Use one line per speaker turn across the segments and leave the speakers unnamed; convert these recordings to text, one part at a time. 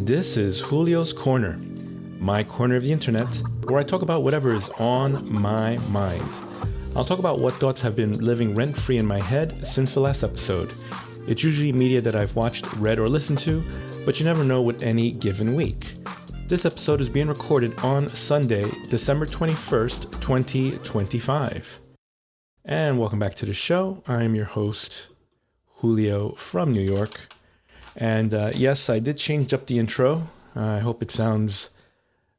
This is Julio's Corner, my corner of the internet, where I talk about whatever is on my mind. I'll talk about what thoughts have been living rent-free in my head since the last episode. It's usually media that I've watched, read, or listened to, but you never know with any given week. This episode is being recorded on Sunday, December 21st, 2025. And welcome back to the show. I am your host, Julio from New York. And yes, I did change up the intro. I hope it sounds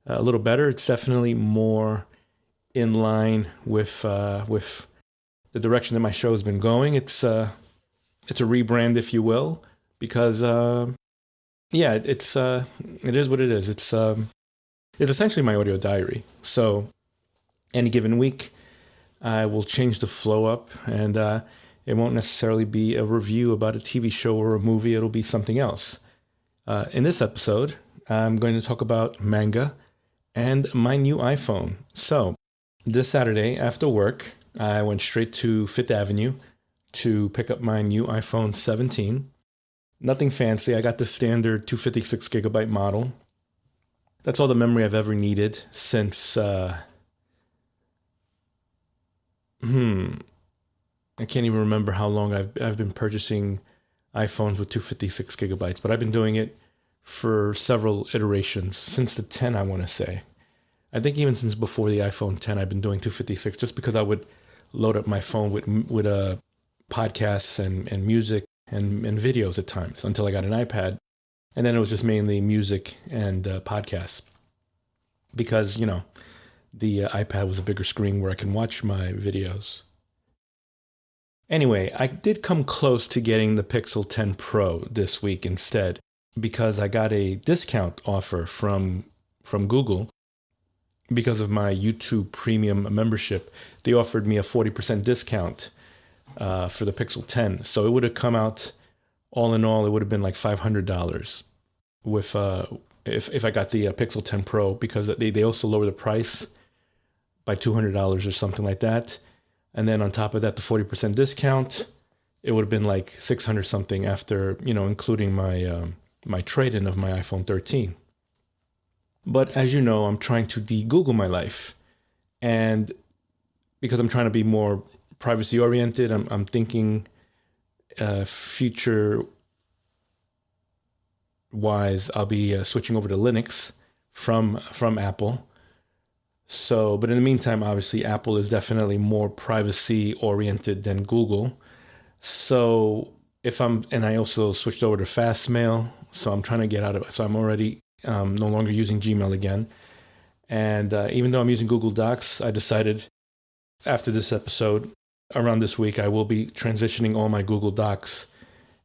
a little better. It's definitely more in line with the direction that my show has been going. It's a rebrand, if you will, because it is what it is. It's essentially my audio diary. So any given week, I will change the flow up, and it won't necessarily be a review about a TV show or a movie. It'll be something else. In this episode, I'm going to talk about manga and my new iPhone. So this Saturday after work, I went straight to Fifth Avenue to pick up my new iPhone 17. Nothing fancy. I got the standard 256 gigabyte model. That's all the memory I've ever needed since I can't even remember how long I've been purchasing iPhones with 256 gigabytes, but I've been doing it for several iterations, since the 10, I want to say. I think even since before the iPhone 10, I've been doing 256, just because I would load up my phone with podcasts and music and videos at times, until I got an iPad. And then it was just mainly music and podcasts, because, the iPad was a bigger screen where I can watch my videos. Anyway, I did come close to getting the Pixel 10 Pro this week instead, because I got a discount offer from Google. Because of my YouTube Premium membership, they offered me a 40% discount for the Pixel 10. So it would have come out, all in all, it would have been like $500 with if I got the Pixel 10 Pro, because they also lower the price by $200 or something like that. And then on top of that, the 40% discount, it would have been like $600 something after, including my trade-in of my iPhone 13. But as you know, I'm trying to de-Google my life. And because I'm trying to be more privacy-oriented, I'm thinking future-wise, I'll be switching over to Linux from Apple. So, but in the meantime, obviously, Apple is definitely more privacy-oriented than Google. So and I also switched over to Fastmail, so I'm trying to get out of it. So I'm already no longer using Gmail again. And even though I'm using Google Docs, I decided after this episode, around this week, I will be transitioning all my Google Docs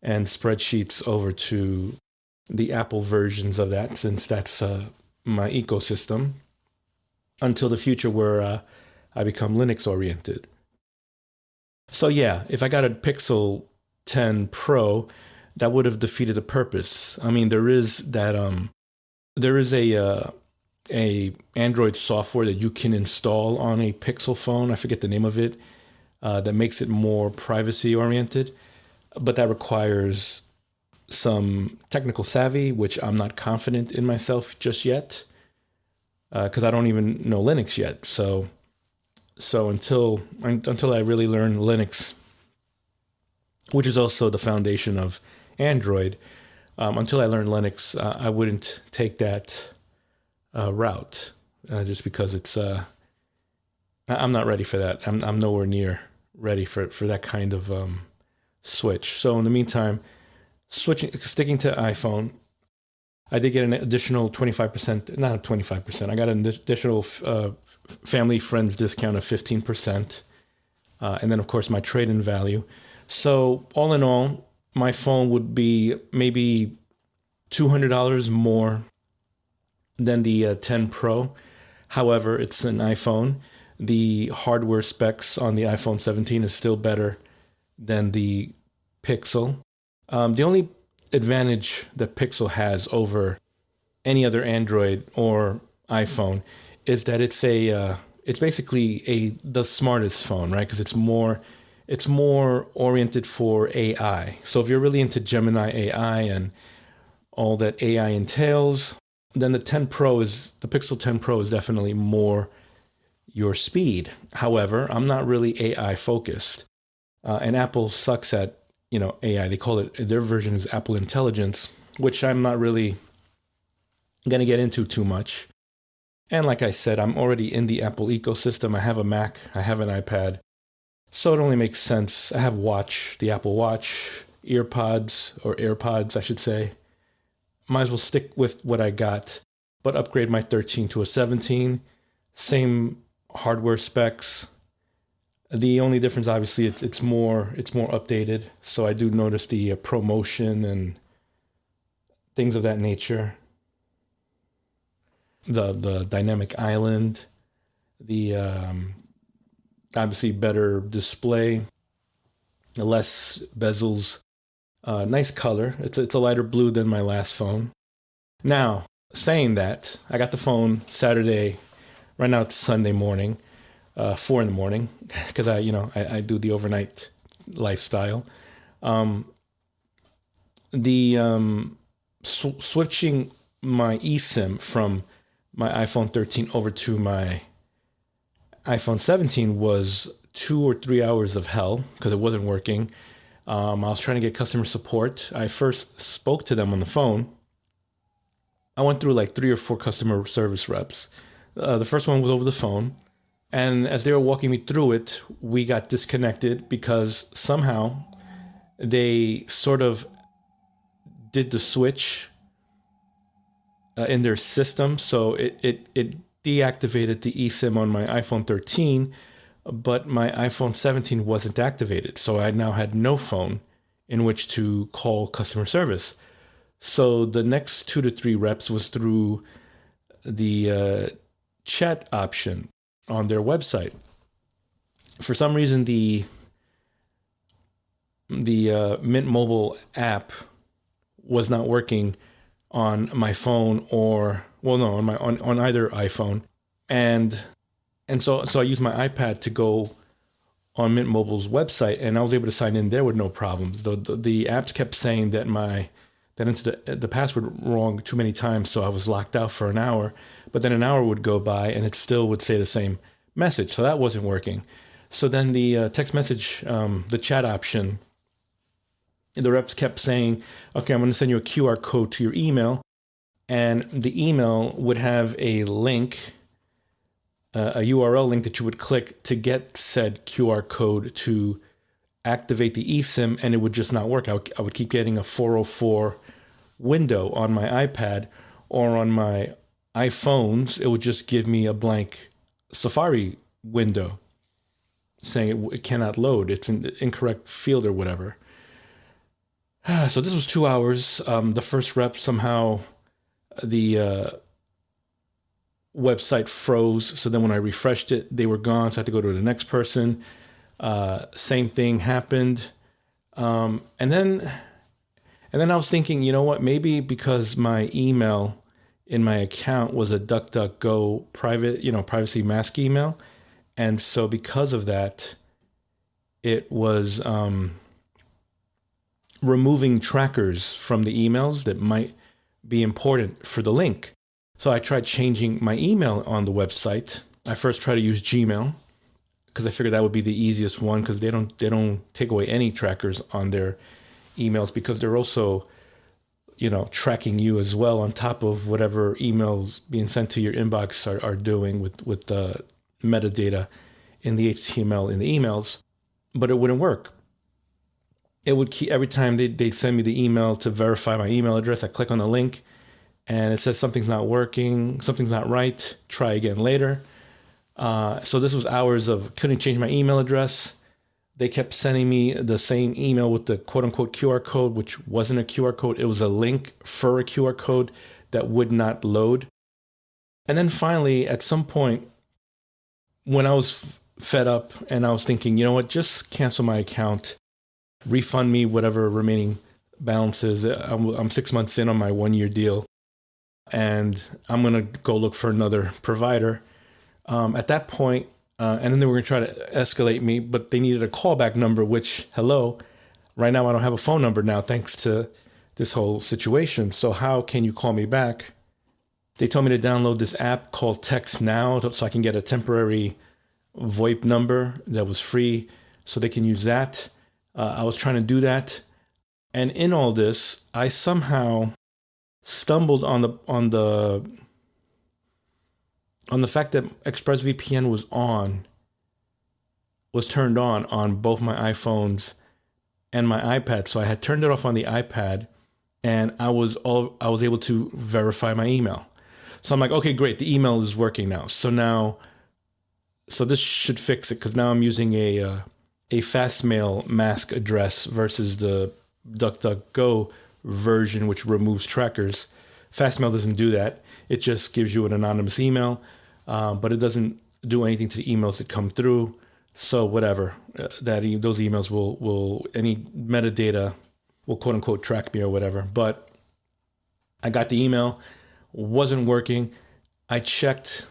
and spreadsheets over to the Apple versions of that, since that's my ecosystem, until the future where I become Linux oriented. So yeah, if I got a Pixel 10 Pro, that would have defeated the purpose. I mean, there is a Android software that you can install on a Pixel phone. I forget the name of it, that makes it more privacy oriented, but that requires some technical savvy, which I'm not confident in myself just yet. Because I don't even know Linux yet. So until I really learn Linux, which is also the foundation of Android, until I learn Linux, I wouldn't take that route, just because it's I'm not ready for that. I'm nowhere near ready for that kind of switch. So in the meantime, sticking to iPhone. I did get an additional 25%, not 25%. I got an additional family friends discount of 15%. And then, of course, my trade-in value. So all in all, my phone would be maybe $200 more than the 10 Pro. However, it's an iPhone. The hardware specs on the iPhone 17 is still better than the Pixel. The only advantage that Pixel has over any other Android or iPhone is that it's basically the smartest phone, right? Because it's more oriented for AI. So if you're really into Gemini AI and all that AI entails. Then the Pixel 10 Pro is definitely more your speed. However, I'm not really AI focused. And Apple sucks at, AI. They call it, their version is Apple Intelligence, which I'm not really going to get into too much. And like I said, I'm already in the Apple ecosystem. I have a Mac, I have an iPad. So it only makes sense. I have the Apple Watch, AirPods, I should say. Might as well stick with what I got, but upgrade my 13 to a 17. Same hardware specs. The only difference, obviously, it's more updated. So I do notice the ProMotion and things of that nature. The dynamic island, the obviously better display, less bezels, nice color. It's a lighter blue than my last phone. Now, saying that, I got the phone Saturday. Right now it's Sunday morning, 4 a.m, because I do the overnight lifestyle. Switching my eSIM from my iPhone 13 over to my iPhone 17 was 2 or 3 hours of hell because it wasn't working. I was trying to get customer support. I first spoke to them on the phone. I went through like 3 or 4 customer service reps. The first one was over the phone. And as they were walking me through it, we got disconnected because somehow they sort of did the switch in their system. So it deactivated the eSIM on my iPhone 13, but my iPhone 17 wasn't activated. So I now had no phone in which to call customer service. So the next 2 to 3 reps was through the chat option on their website. For some reason, the Mint Mobile app was not working on my phone on either iPhone, and so I used my iPad to go on Mint Mobile's website, and I was able to sign in there with no problems. The apps kept saying that entered the password wrong too many times, so I was locked out for an hour. But then an hour would go by, and it still would say the same message, so that wasn't working. So then the text message, the chat option, the reps kept saying, okay, I'm going to send you a QR code to your email. And the email would have a link, a URL link that you would click to get said QR code to activate the eSIM, and it would just not work. I would keep getting a 404 window on my iPad, or on my iPhones, it would just give me a blank Safari window saying it cannot load. It's an incorrect field or whatever. So this was 2 hours. The first rep, somehow the website froze. So then when I refreshed it, they were gone. So I had to go to the next person. Same thing happened. And then I was thinking, you know what? Maybe because my email in my account was a DuckDuckGo privacy mask email. And so because of that, it was removing trackers from the emails that might be important for the link. So I tried changing my email on the website. I first tried to use Gmail because I figured that would be the easiest one, because they don't take away any trackers on their emails, because they're also tracking you as well on top of whatever emails being sent to your inbox are doing with the metadata in the HTML in the emails. But it wouldn't work. It would keep, every time they send me the email to verify my email address, I click on the link and it says something's not working, something's not right, try again later. So this was hours of couldn't change my email address. They kept sending me the same email with the quote unquote QR code, which wasn't a QR code. It was a link for a QR code that would not load. And then finally, at some point, when I was fed up and I was thinking, you know what, just cancel my account, refund me whatever remaining balance is. I'm 6 months in on my 1-year deal, and I'm going to go look for another provider. At that point, and then they were going to try to escalate me, but they needed a callback number, which, hello, right now I don't have a phone number now, thanks to this whole situation. So how can you call me back? They told me to download this app called Text Now so I can get a temporary VoIP number that was free so they can use that. I was trying to do that. And in all this, I somehow stumbled on the fact that ExpressVPN was turned on both my iPhones and my iPad. So I had turned it off on the iPad, and I was able to verify my email. So I'm like, okay, great, the email is working now. So this should fix it, because now I'm using a Fastmail mask address versus the DuckDuckGo version, which removes trackers. Fastmail doesn't do that. It just gives you an anonymous email, but it doesn't do anything to the emails that come through. So whatever, those emails will any metadata will quote unquote track me or whatever. But I got the email, wasn't working. I checked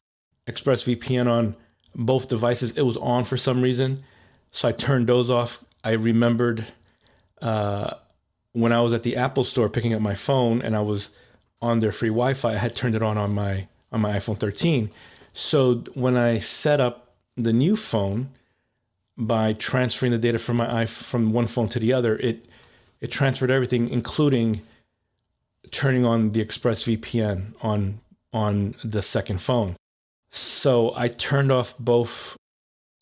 ExpressVPN on both devices. It was on for some reason, so I turned those off. I remembered when I was at the Apple store picking up my phone and I was on their free Wi-Fi, I had turned it on my iPhone 13. So when I set up the new phone by transferring the data from one phone to the other, it transferred everything, including turning on the ExpressVPN on the second phone. So I turned off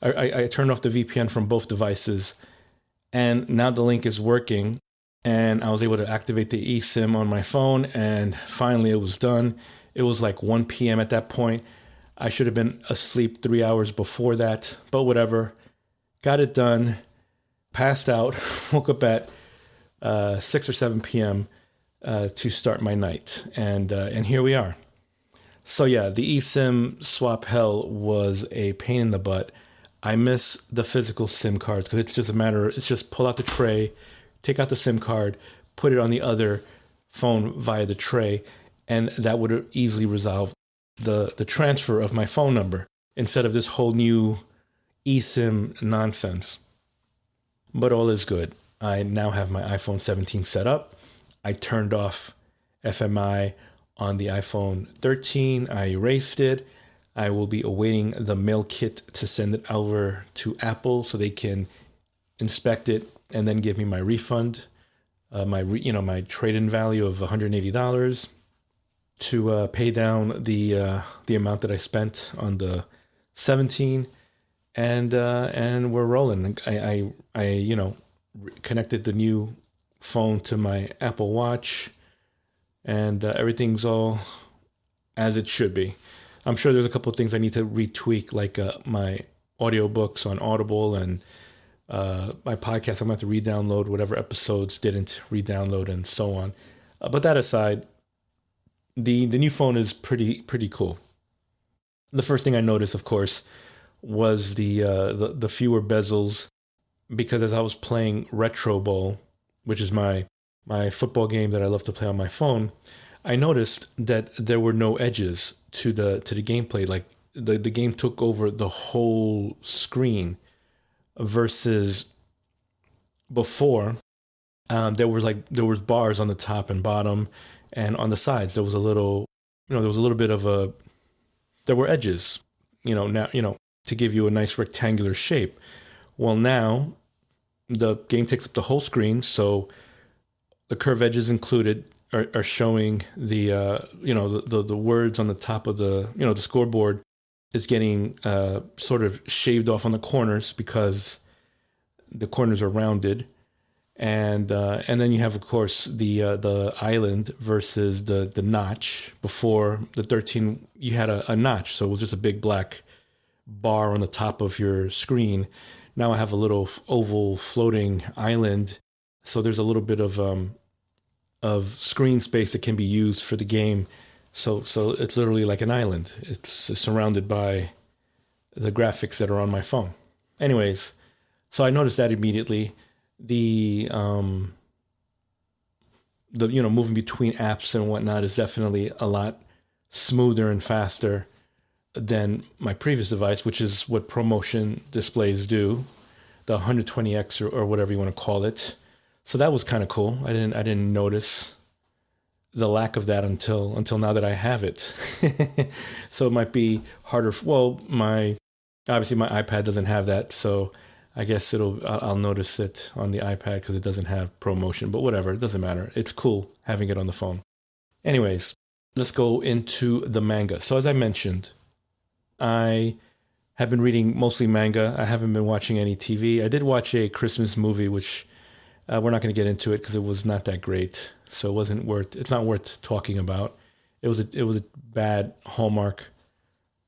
I turned off the VPN from both devices, and now the link is working, and I was able to activate the eSIM on my phone, and finally it was done. It was like 1 p.m. at that point. I should have been asleep 3 hours before that, but whatever. Got it done, passed out, woke up at 6 or 7 p.m. To start my night, and here we are. So yeah, the eSIM swap hell was a pain in the butt. I miss the physical SIM cards, because it's just pull out the tray, take out the SIM card, put it on the other phone via the tray, and that would have easily resolved the transfer of my phone number instead of this whole new eSIM nonsense. But all is good. I now have my iPhone 17 set up. I turned off FMI on the iPhone 13. I erased it. I will be awaiting the mail kit to send it over to Apple so they can inspect it and then give me my refund, my trade-in value of $180 to pay down the amount that I spent on the 17, and we're rolling. I connected the new phone to my Apple Watch, and everything's all as it should be. I'm sure there's a couple of things I need to retweak, like my audiobooks on Audible and my podcast. I'm going to have to re-download whatever episodes didn't re-download and so on. But that aside, the new phone is pretty cool. The first thing I noticed, of course, was the fewer bezels, because as I was playing Retro Bowl, which is my football game that I love to play on my phone, I noticed that there were no edges to the gameplay. Like the game took over the whole screen, versus before there was bars on the top and bottom, and on the sides there was a little bit of there were edges, now to give you a nice rectangular shape. Well, now the game takes up the whole screen, so the curved edges included are showing the words on the top of the scoreboard is getting sort of shaved off on the corners because the corners are rounded, and then you have, of course, the island versus the notch. Before the 13, you had a notch, so it was just a big black bar on the top of your screen. Now I have a little oval floating island, so there's a little bit of screen space that can be used for the game. So it's literally like an island. It's surrounded by the graphics that are on my phone. Anyways, so I noticed that immediately. The moving between apps and whatnot is definitely a lot smoother and faster than my previous device, which is what ProMotion displays do, the 120X or whatever you want to call it. So that was kind of cool. I didn't notice the lack of that until now that I have it. So it might be harder. Well, my obviously my iPad doesn't have that, so I guess I'll notice it on the iPad because it doesn't have ProMotion. But whatever, it doesn't matter. It's cool having it on the phone. Anyways, let's go into the manga. So as I mentioned, I have been reading mostly manga. I haven't been watching any TV. I did watch a Christmas movie, which we're not going to get into it because it was not that great. So it wasn't worth. It's not worth talking about. It was a bad Hallmark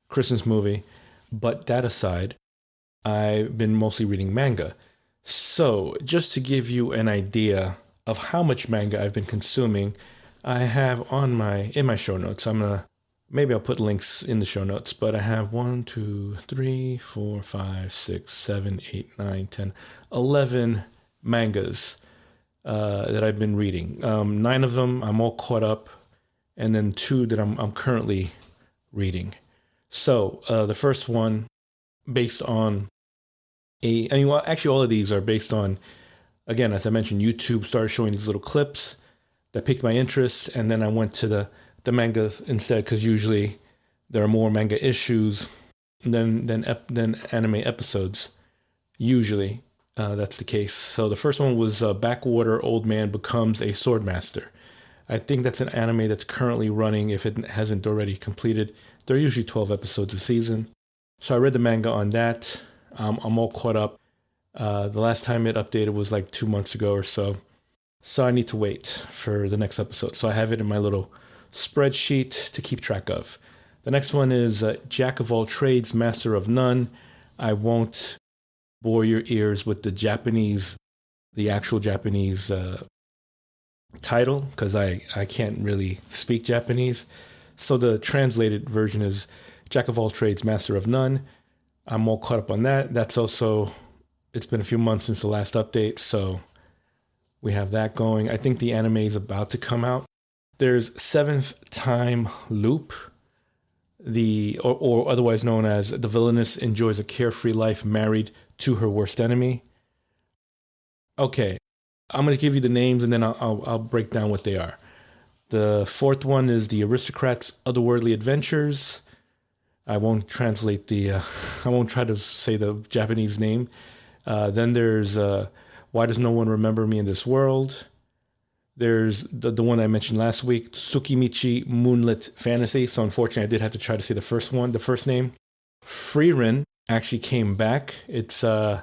Christmas movie. But that aside, I've been mostly reading manga. So just to give you an idea of how much manga I've been consuming, I have in my show notes. Maybe I'll put links in the show notes, but I have 1, 2, 3, 4, 5, 6, 7, 8, 9, 10, 11 mangas that I've been reading. 9 of them I'm all caught up, and then 2 that I'm currently reading. So the first one, based on actually all of these are based on, again, as I mentioned, YouTube started showing these little clips that piqued my interest, and then I went to the mangas instead because usually there are more manga issues than anime episodes. Usually that's the case. So the first one was Backwater Old Man Becomes a Swordmaster. I think that's an anime that's currently running if it hasn't already completed. They're usually 12 episodes a season. So I read the manga on that. I'm all caught up. The last time it updated was like 2 months ago or so. So I need to wait for the next episode. So I have it in my little spreadsheet to keep track of. The next one is Jack of All Trades, Master of None. I won't bore your ears with the actual Japanese title because I can't really speak Japanese. So the translated version is Jack of All Trades, Master of None. I'm all caught up on that. It's been a few months since the last update, so we have that going. I think the anime is about to come out. There's Seventh Time Loop, or otherwise known as The Villainess Enjoys a Carefree Life Married to Her Worst Enemy. Okay, I'm going to give you the names and then I'll break down what they are. The fourth one is The Aristocrat's Otherworldly Adventures. I won't translate I won't try to say the Japanese name. Then there's Why Does No One Remember Me in This World? There's the one I mentioned last week, Tsukimichi Moonlit Fantasy. So unfortunately, I did have to try to say the first name. Frieren actually came back. It's they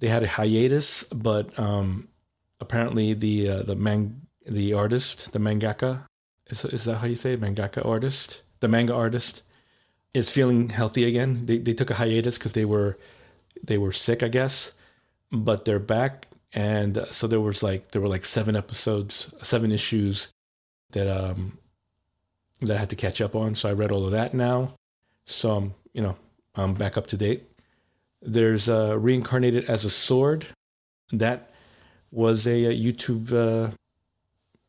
had a hiatus, but apparently the artist, the mangaka, is that how you say it? Mangaka artist, the manga artist, is feeling healthy again. They took a hiatus because they were sick, I guess, but they're back. And so there were like 7 issues that I had to catch up on. So I read all of that now. So I'm back up to date. There's Reincarnated as a Sword. That was a YouTube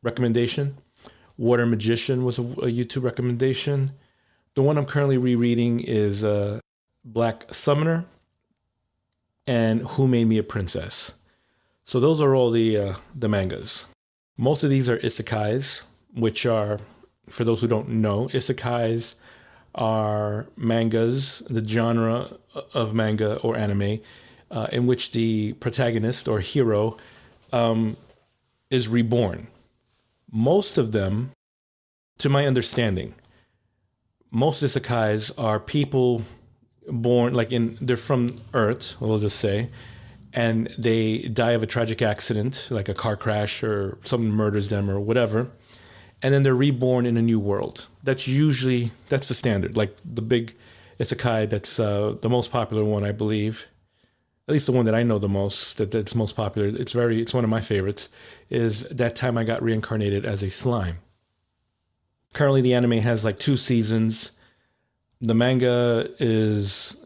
recommendation. Water Magician was a YouTube recommendation. The one I'm currently rereading is Black Summoner and Who Made Me a Princess. So those are all the mangas. Most of these are isekais, which are, for those who don't know, isekais are mangas, the genre of manga or anime, in which the protagonist or hero is reborn. Most of them, to my understanding, most isekais are people born, they're from Earth, we'll just say, and they die of a tragic accident, like a car crash or someone murders them or whatever, and then they're reborn in a new world. That's the standard. Like the big isekai, that's the most popular one, I believe. At least the one that I know the most, that's most popular. It's one of my favorites, is That Time I Got Reincarnated as a Slime. Currently, the anime has like 2 seasons. The manga is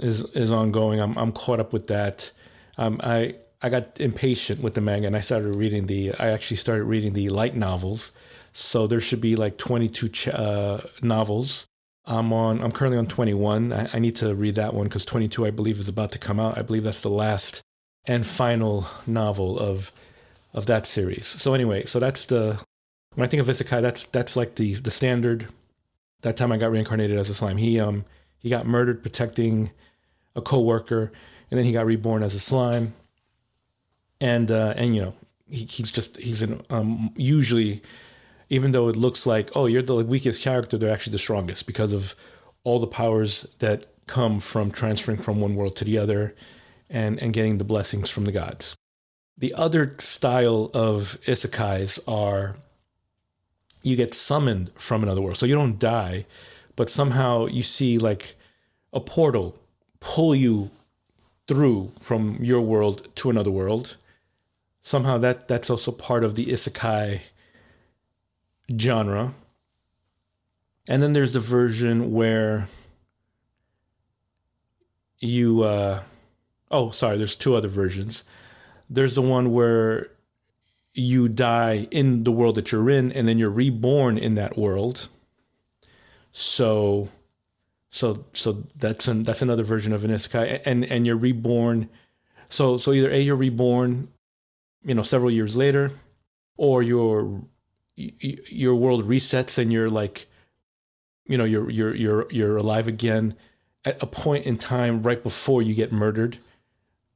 ongoing. I'm caught up with that. I got impatient with the manga and I actually started reading the light novels. So there should be like 22 novels. I'm currently on 21. I need to read that one because 22 I believe is about to come out. I believe that's the last and final novel of of that series. So anyway, so that's the when I think of isekai, that's like the standard. That time I got reincarnated as a slime. He got murdered protecting a coworker, and then he got reborn as a slime. And you know he's an usually, even though it looks like, oh, you're the weakest character, they're actually the strongest because of all the powers that come from transferring from one world to the other, and getting the blessings from the gods. The other style of isekais are you get summoned from another world. So you don't die, but somehow you see like a portal pull you through from your world to another world. Somehow that's also part of the isekai genre. And then there's the version where you there's two other versions. There's the one where you die in the world that you're in, and then you're reborn in that world. So that's another version of an isekai, and you're reborn. So either you're reborn, several years later, or your world resets and you're like, you're alive again at a point in time right before you get murdered,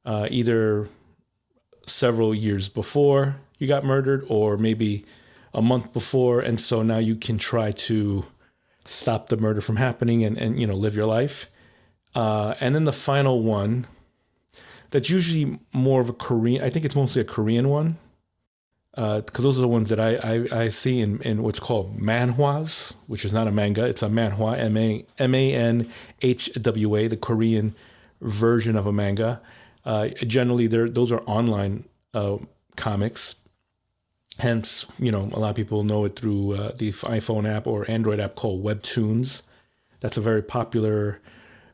either several years before you got murdered or maybe a month before, and so now you can try to stop the murder from happening and live your life. And then the final one, that's usually more of a Korean, I think it's mostly a Korean one, because those are the ones that I see in what's called manhwas, which is not a manga, it's a manhwa, manhwa, the Korean version of a manga. Generally, those are online comics. Hence, a lot of people know it through the iPhone app or Android app called Webtoons. That's a very popular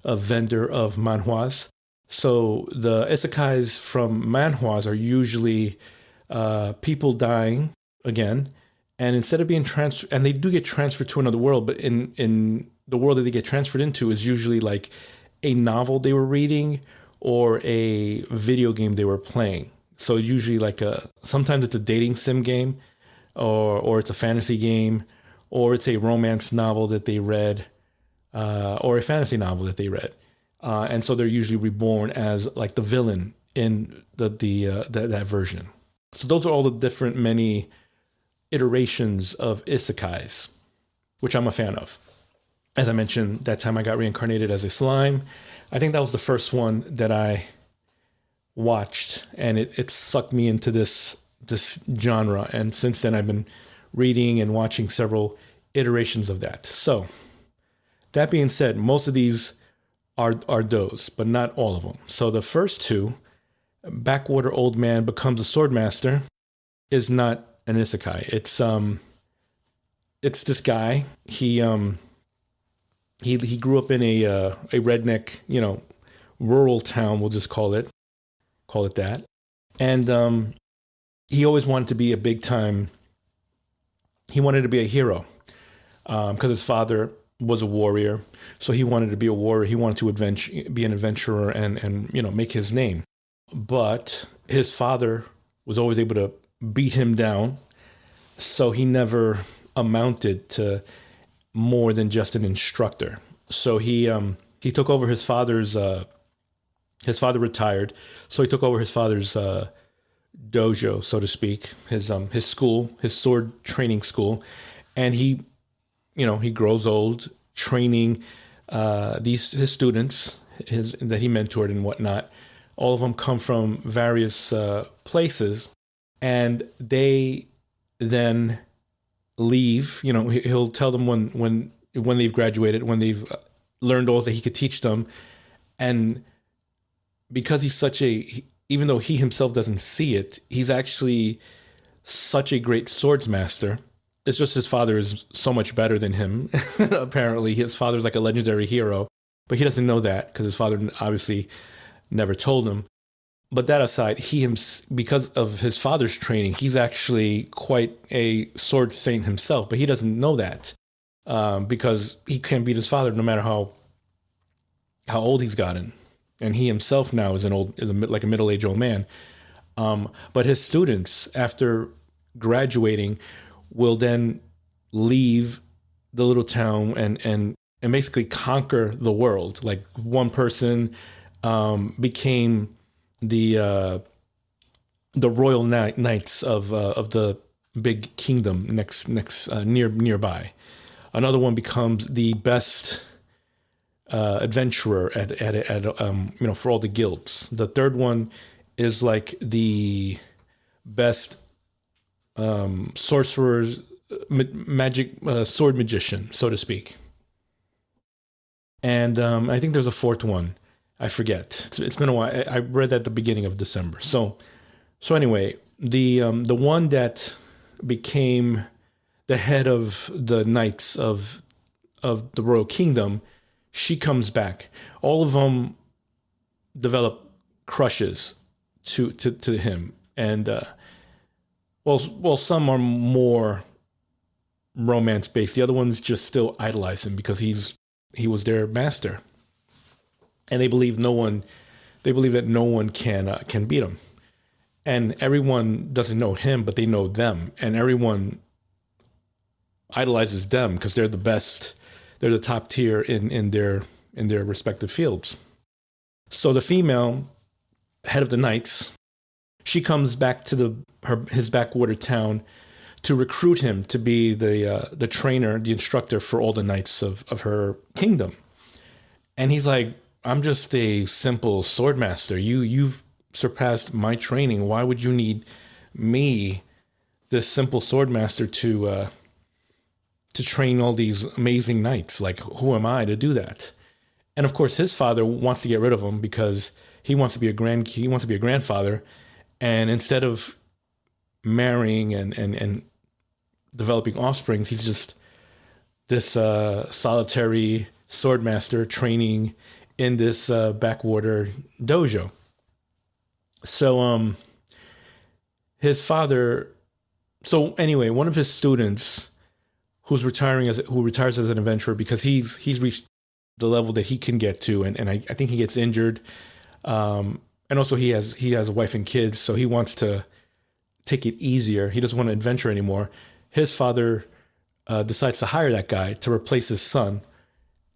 vendor of manhwas. So the isekais from manhwas are usually people dying again, and instead of being transferred, and they do get transferred to another world, but in the world that they get transferred into is usually like a novel they were reading or a video game they were playing. So usually like sometimes it's a dating sim game, or it's a fantasy game, or it's a romance novel that they read, or a fantasy novel that they read. And so they're usually reborn as like the villain in that version. So those are all the different many iterations of isekais, which I'm a fan of. As I mentioned, that time I got reincarnated as a slime. I think that was the first one that I watched, and it sucked me into this genre. And since then, I've been reading and watching several iterations of that. So that being said, most of these are those, but not all of them. So the first two, Backwater Old Man Becomes a Swordmaster, is not an isekai. It's this guy. He grew up in a redneck, rural town. We'll just call it that. And he always wanted to be a big time. He wanted to be a hero because his father was a warrior. So he wanted to be a warrior. He wanted to be an adventurer and make his name. But his father was always able to beat him down. So he never amounted to more than just an instructor. So he took over his father's. His father retired, so he took over his father's dojo, so to speak, his school, his sword training school, and he grows old training his students, that he mentored and whatnot. All of them come from various places, and they then leave. He'll tell them when they've graduated, when they've learned all that he could teach them, and because he's even though he himself doesn't see it, he's actually such a great swordsmaster. It's just his father is so much better than him. Apparently, his father's like a legendary hero, but he doesn't know that because his father obviously never told him. But that aside, because of his father's training, he's actually quite a sword saint himself, but he doesn't know that because he can't beat his father no matter how old he's gotten. And he himself now is like a middle-aged old man. But his students, after graduating, will then leave the little town and basically conquer the world. Like one person became the royal knights of the big kingdom nearby. Another one becomes the best adventurer at for all the guilds. The third one is like the best sorcerers, magic sword magician, so to speak. And I think there's a fourth one. I forget. It's been a while. I read that at the beginning of December. So anyway, the one that became the head of the knights of the royal kingdom, she comes back. All of them develop crushes to him, and well, some are more romance based. The other ones just still idolize him because he was their master, and they believe that no one can beat him. And everyone doesn't know him, but they know them, and everyone idolizes them because they're the best. They're the top tier in their respective fields. So the female head of the knights, she comes back to his backwater town to recruit him to be the trainer, the instructor for all the knights of her kingdom. And he's like, I'm just a simple sword master. You've surpassed my training. Why would you need me, this simple sword master, to train all these amazing knights? Like, who am I to do that? And of course, his father wants to get rid of him because he wants to be a grandfather. And instead of marrying and developing offspring, he's just this solitary sword master training in this backwater dojo. So his father. So anyway, one of his students who retires as an adventurer because he's reached the level that he can get to, and I think he gets injured, and also he has a wife and kids, so he wants to take it easier. He doesn't want to adventure anymore. His father decides to hire that guy to replace his son,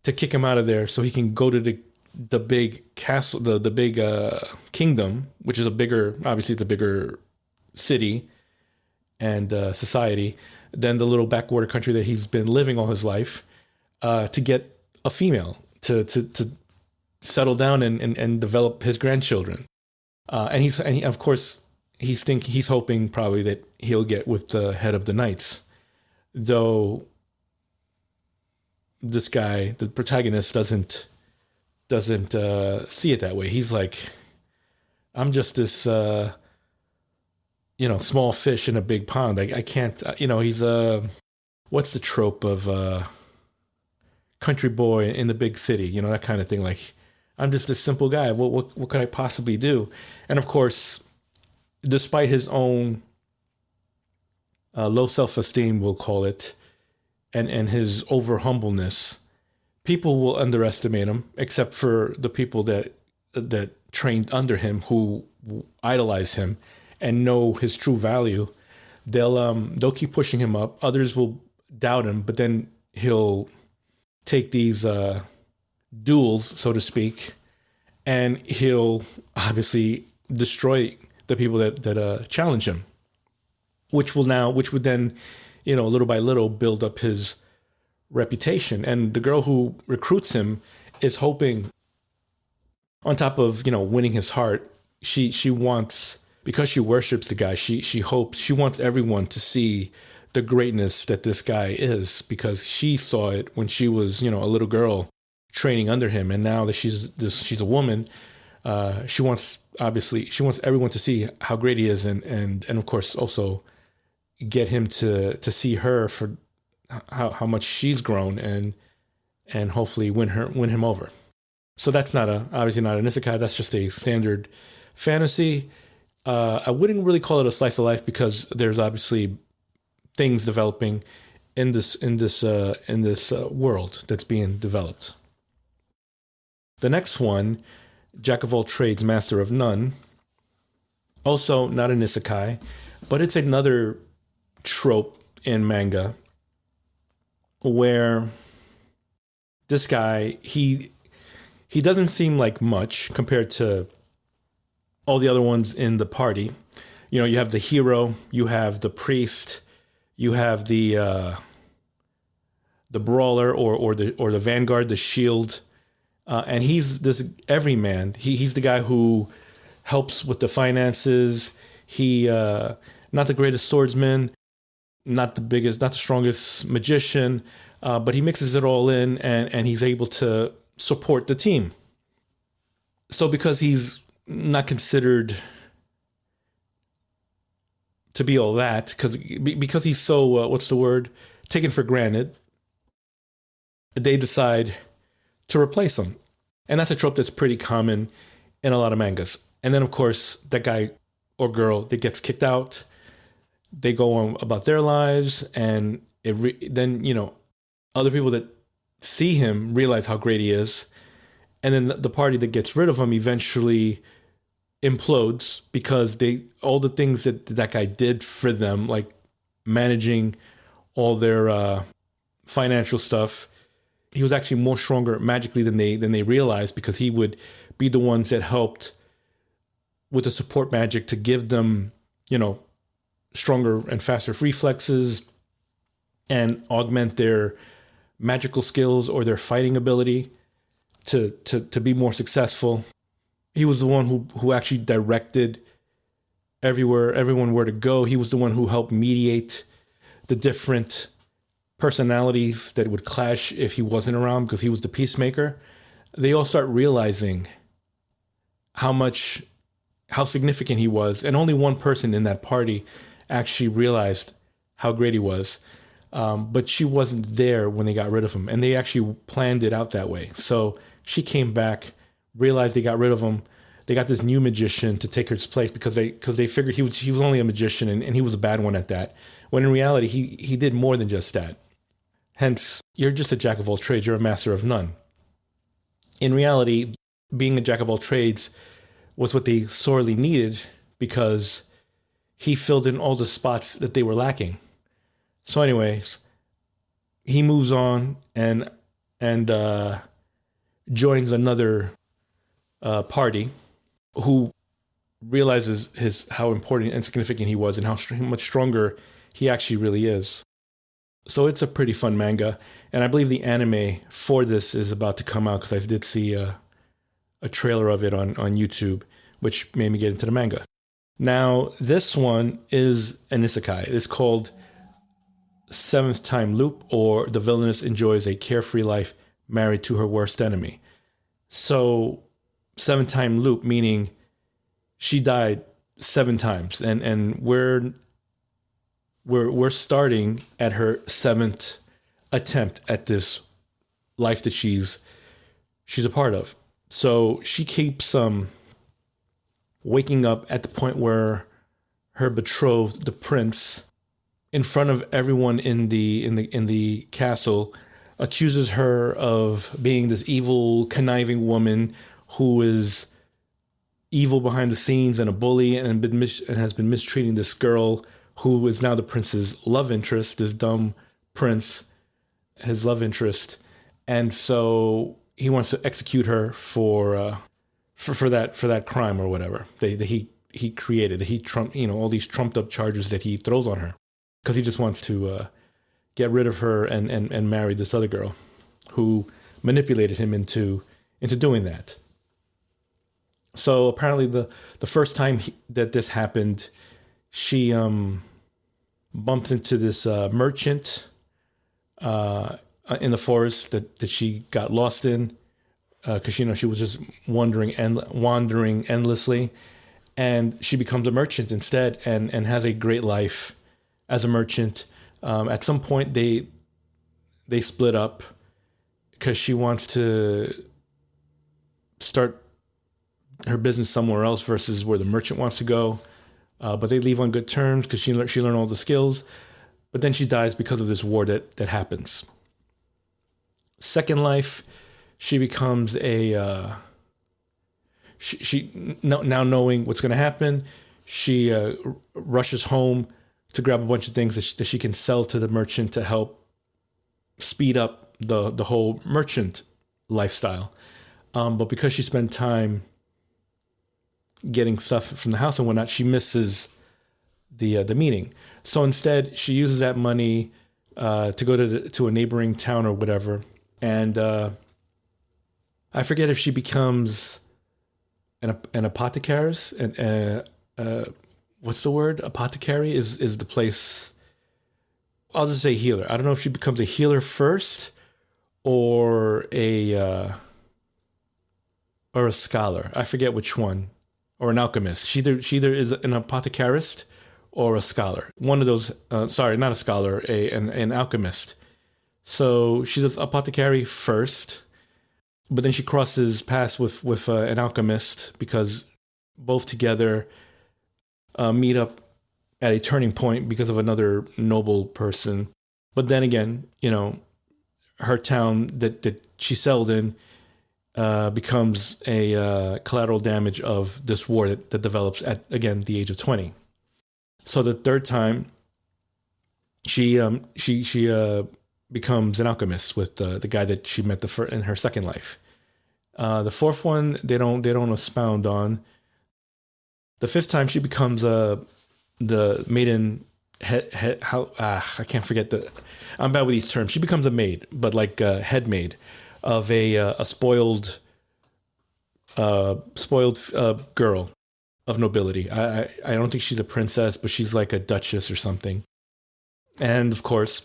to kick him out of there so he can go to the big castle, the big kingdom, which is obviously it's a bigger city and society than the little backwater country that he's been living all his life, to get a female to settle down and develop his grandchildren. And of course he's hoping probably that he'll get with the head of the knights, though this guy, the protagonist, doesn't see it that way. He's like, I'm just this small fish in a big pond. I can't, he's what's the trope of country boy in the big city, that kind of thing. Like, I'm just a simple guy. What could I possibly do? And of course, despite his own low self-esteem, we'll call it, and his over humbleness, people will underestimate him, except for the people that trained under him, who idolize him and know his true value. They'll keep pushing him up. Others will doubt him, but then he'll take these duels, so to speak, and he'll obviously destroy the people that challenge him, which would then, little by little build up his reputation. And the girl who recruits him is hoping, on top of winning his heart, she wants, because she worships the guy, she hopes, she wants everyone to see the greatness that this guy is, because she saw it when she was a little girl training under him, and now that she's a woman, she wants everyone to see how great he is, and of course also get him to see her for how much she's grown, and hopefully win him over. So that's obviously not an isekai. That's just a standard fantasy. I wouldn't really call it a slice of life because there's obviously things developing in this world that's being developed. The next one, Jack of all trades, master of none. Also, not an isekai, but it's another trope in manga where this guy, he doesn't seem like much compared to all the other ones in the party. You know, you have the hero, you have the priest, you have the brawler or the vanguard, the shield, and he's this everyman. He's the guy who helps with the finances. He not the greatest swordsman, not the biggest, not the strongest magician, but he mixes it all in, and he's able to support the team. So because he's not considered to be all that, because he's so what's the word, taken for granted, they decide to replace him. And that's a trope that's pretty common in a lot of mangas. And then, of course, that guy or girl that gets kicked out, they go on about their lives. And then, you know, other people that see him realize how great he is. And then the party that gets rid of him eventually implodes because all the things that guy did for them, like managing all their financial stuff, he was actually more stronger magically than they realized, because he would be the ones that helped with the support magic to give them, you know, stronger and faster reflexes and augment their magical skills or their fighting ability to be more successful. He was the one who actually directed everyone where to go. He was the one who helped mediate the different personalities that would clash if he wasn't around, because he was the peacemaker. They all start realizing how significant he was, and only one person in that party actually realized how great he was. But she wasn't there when they got rid of him, and they actually planned it out that way. So she came back, realized they got rid of him. They got this new magician to take his place because they figured he was only a magician, and he was a bad one at that. When in reality, he did more than just that. Hence, you're just a jack of all trades, you're a master of none. In reality, being a jack of all trades was what they sorely needed, because he filled in all the spots that they were lacking. So anyways, he moves on and joins another party who realizes how important and significant he was, and how much stronger he actually really is. So it's a pretty fun manga, and I believe the anime for this is about to come out, because I did see a trailer of it on YouTube, which made me get into the manga. Now, this one is an isekai. It's called Seventh Time Loop, or The Villainess Enjoys a Carefree Life Married to Her Worst Enemy. So, seventh time loop, meaning she died 7 times, and we're starting at her 7th attempt at this life that she's a part of. So she keeps waking up at the point where her betrothed, the prince, in front of everyone in the castle, accuses her of being this evil, conniving woman who is evil behind the scenes and a bully, and has been mistreating this girl who is now the prince's love interest, this dumb prince, his love interest. And so he wants to execute her for that crime or whatever that he created. All these trumped up charges that he throws on her, because he just wants to get rid of her and marry this other girl who manipulated him into doing that. So apparently the first time that this happened, she bumps into this merchant in the forest that she got lost in, because she was just wandering endlessly, and she becomes a merchant instead, and has a great life as a merchant. At some point they split up because she wants to start her business somewhere else versus where the merchant wants to go. But they leave on good terms because she learned all the skills. But then she dies because of this war that happens. Second life, she becomes now knowing what's going to happen, She rushes home to grab a bunch of things that she can sell to the merchant to help speed up the whole merchant lifestyle. But because she spent time getting stuff from the house and whatnot, she misses the meeting. So instead, she uses that money to go to a neighboring town or whatever, and I forget if she becomes an apothecarist. What's the word? Apothecary is the place. I'll just say healer. I don't know if she becomes a healer first or a scholar. I forget which one. Or an alchemist. She either is an apothecarist or a scholar. One of those. Sorry, not a scholar. An alchemist. So she does apothecary first, but then she crosses paths with an alchemist because both together meet up at a turning point because of another noble person. But then again, her town that she settled in becomes a collateral damage of this war that develops at, again, the age of 20. So the third time, she becomes an alchemist with the guy that she met in her second life. The fourth one they don't expound on. The fifth time she becomes the maiden I can't forget I'm bad with these terms. She becomes a maid, but like a head maid of a spoiled girl of nobility. I don't think she's a princess, but she's like a duchess or something. And of course,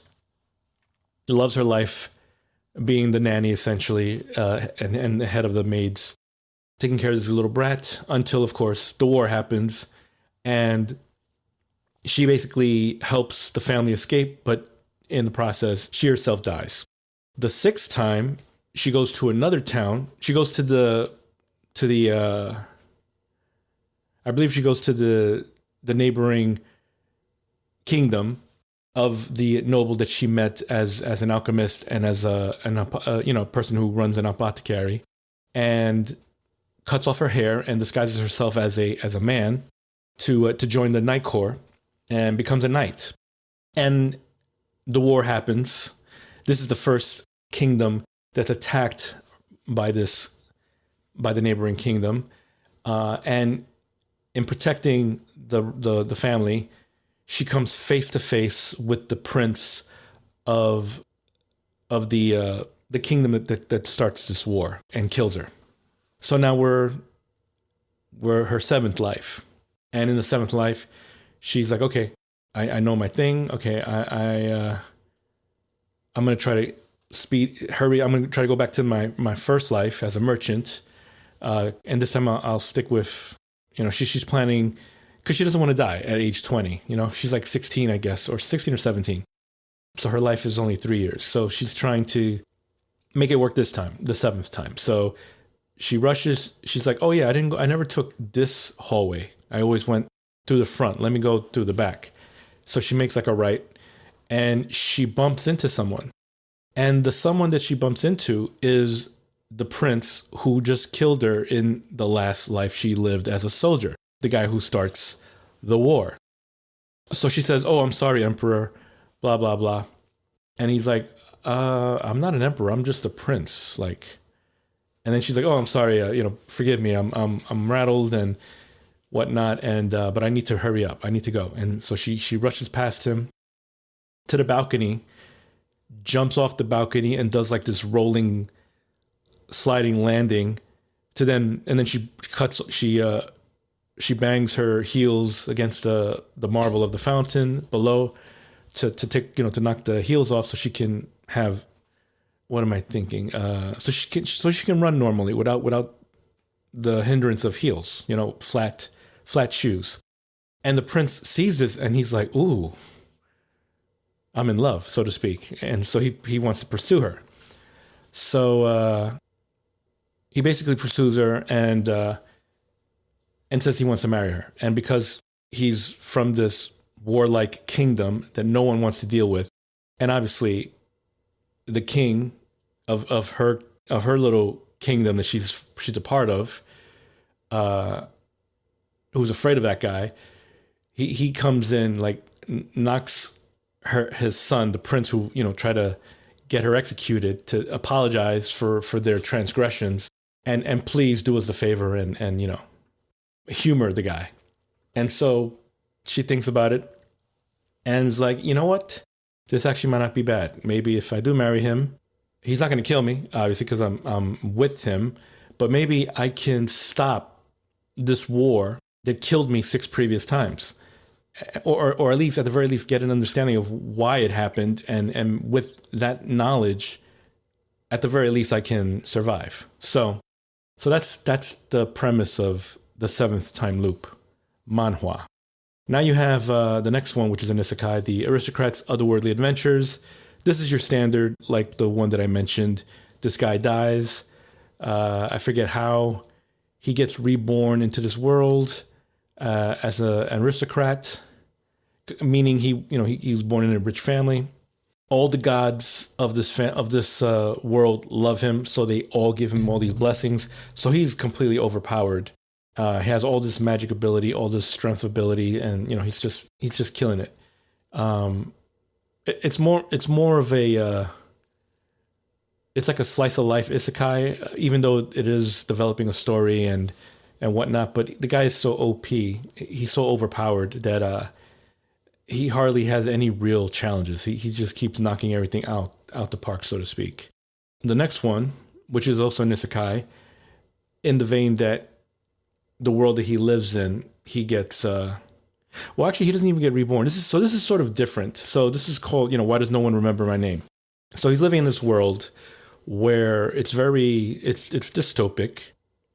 she loves her life being the nanny essentially, and the head of the maids, taking care of this little brat until, of course, the war happens, and she basically helps the family escape, but in the process, she herself dies. The sixth time, she goes to another town. She goes to the I believe she goes to the neighboring kingdom of the noble that she met as an alchemist and as a person who runs an apothecary, and cuts off her hair and disguises herself as a man to join the Knight Corps and becomes a knight. And the war happens. This is the first kingdom that's attacked by the neighboring kingdom, and in protecting the family, she comes face to face with the prince of the kingdom that starts this war and kills her. So now we're her seventh life, and in the seventh life, she's like, okay, I know my thing. Okay, I'm gonna try to hurry. I'm gonna try to go back to my first life as a merchant, and this time I'll stick with, she's planning, because she doesn't want to die at age 20. She's like 16, I guess, or 16 or 17. So her life is only 3 years. So she's trying to make it work this time, the seventh time. So she rushes. She's like, oh yeah, I never took this hallway. I always went through the front. Let me go through the back. So she makes like a right, and she bumps into someone. And the someone that she bumps into is the prince who just killed her in the last life she lived as a soldier, the guy who starts the war. So she says, oh, I'm sorry, Emperor, blah, blah, blah. And he's like, I'm not an emperor, I'm just a prince. And then she's like, oh, I'm sorry, forgive me, I'm rattled and whatnot, and but I need to hurry up, I need to go. And so she rushes past him to the balcony, jumps off the balcony and does like this rolling, sliding landing and then she bangs her heels against the marble of the fountain below to take, to knock the heels off so she can have, what am I thinking? So she can run normally without the hindrance of heels, flat shoes. And the prince sees this and he's like, ooh, I'm in love, so to speak. And so he wants to pursue her. So he basically pursues her and says he wants to marry her. And because he's from this warlike kingdom that no one wants to deal with, and obviously the king of her little kingdom that she's a part of, who's afraid of that guy. He comes in, like, knocks his son, the prince, who, try to get her executed, to apologize for their transgressions, and please do us the favor, and humor the guy. And so she thinks about it and is like, you know what? This actually might not be bad. Maybe if I do marry him, he's not going to kill me, obviously, because I'm with him. But maybe I can stop this war that killed me 6 previous times, or at least, at the very least, get an understanding of why it happened. And with that knowledge, at the very least, I can survive. So that's the premise of the 7th time loop, manhwa. Now you have the next one, which is an isekai, the Aristocrat's Otherworldly Adventures. This is your standard, like the one that I mentioned. This guy dies. I forget how. He gets reborn into this world as an aristocrat, meaning he was born in a rich family. All the gods of this world love him, so they all give him all these blessings. So he's completely overpowered. He has all this magic ability, all this strength ability, and he's just killing it. It's more of a it's like a slice of life isekai, even though it is developing a story and whatnot. But the guy is so OP, he's so overpowered that he hardly has any real challenges. He just keeps knocking everything out the park, so to speak. The next one, which is also an isekai, in the vein that the world that he lives in, he gets well, actually, he doesn't even get reborn. This is sort of different. So this is called, Why Does No One Remember My Name? So he's living in this world where it's dystopic.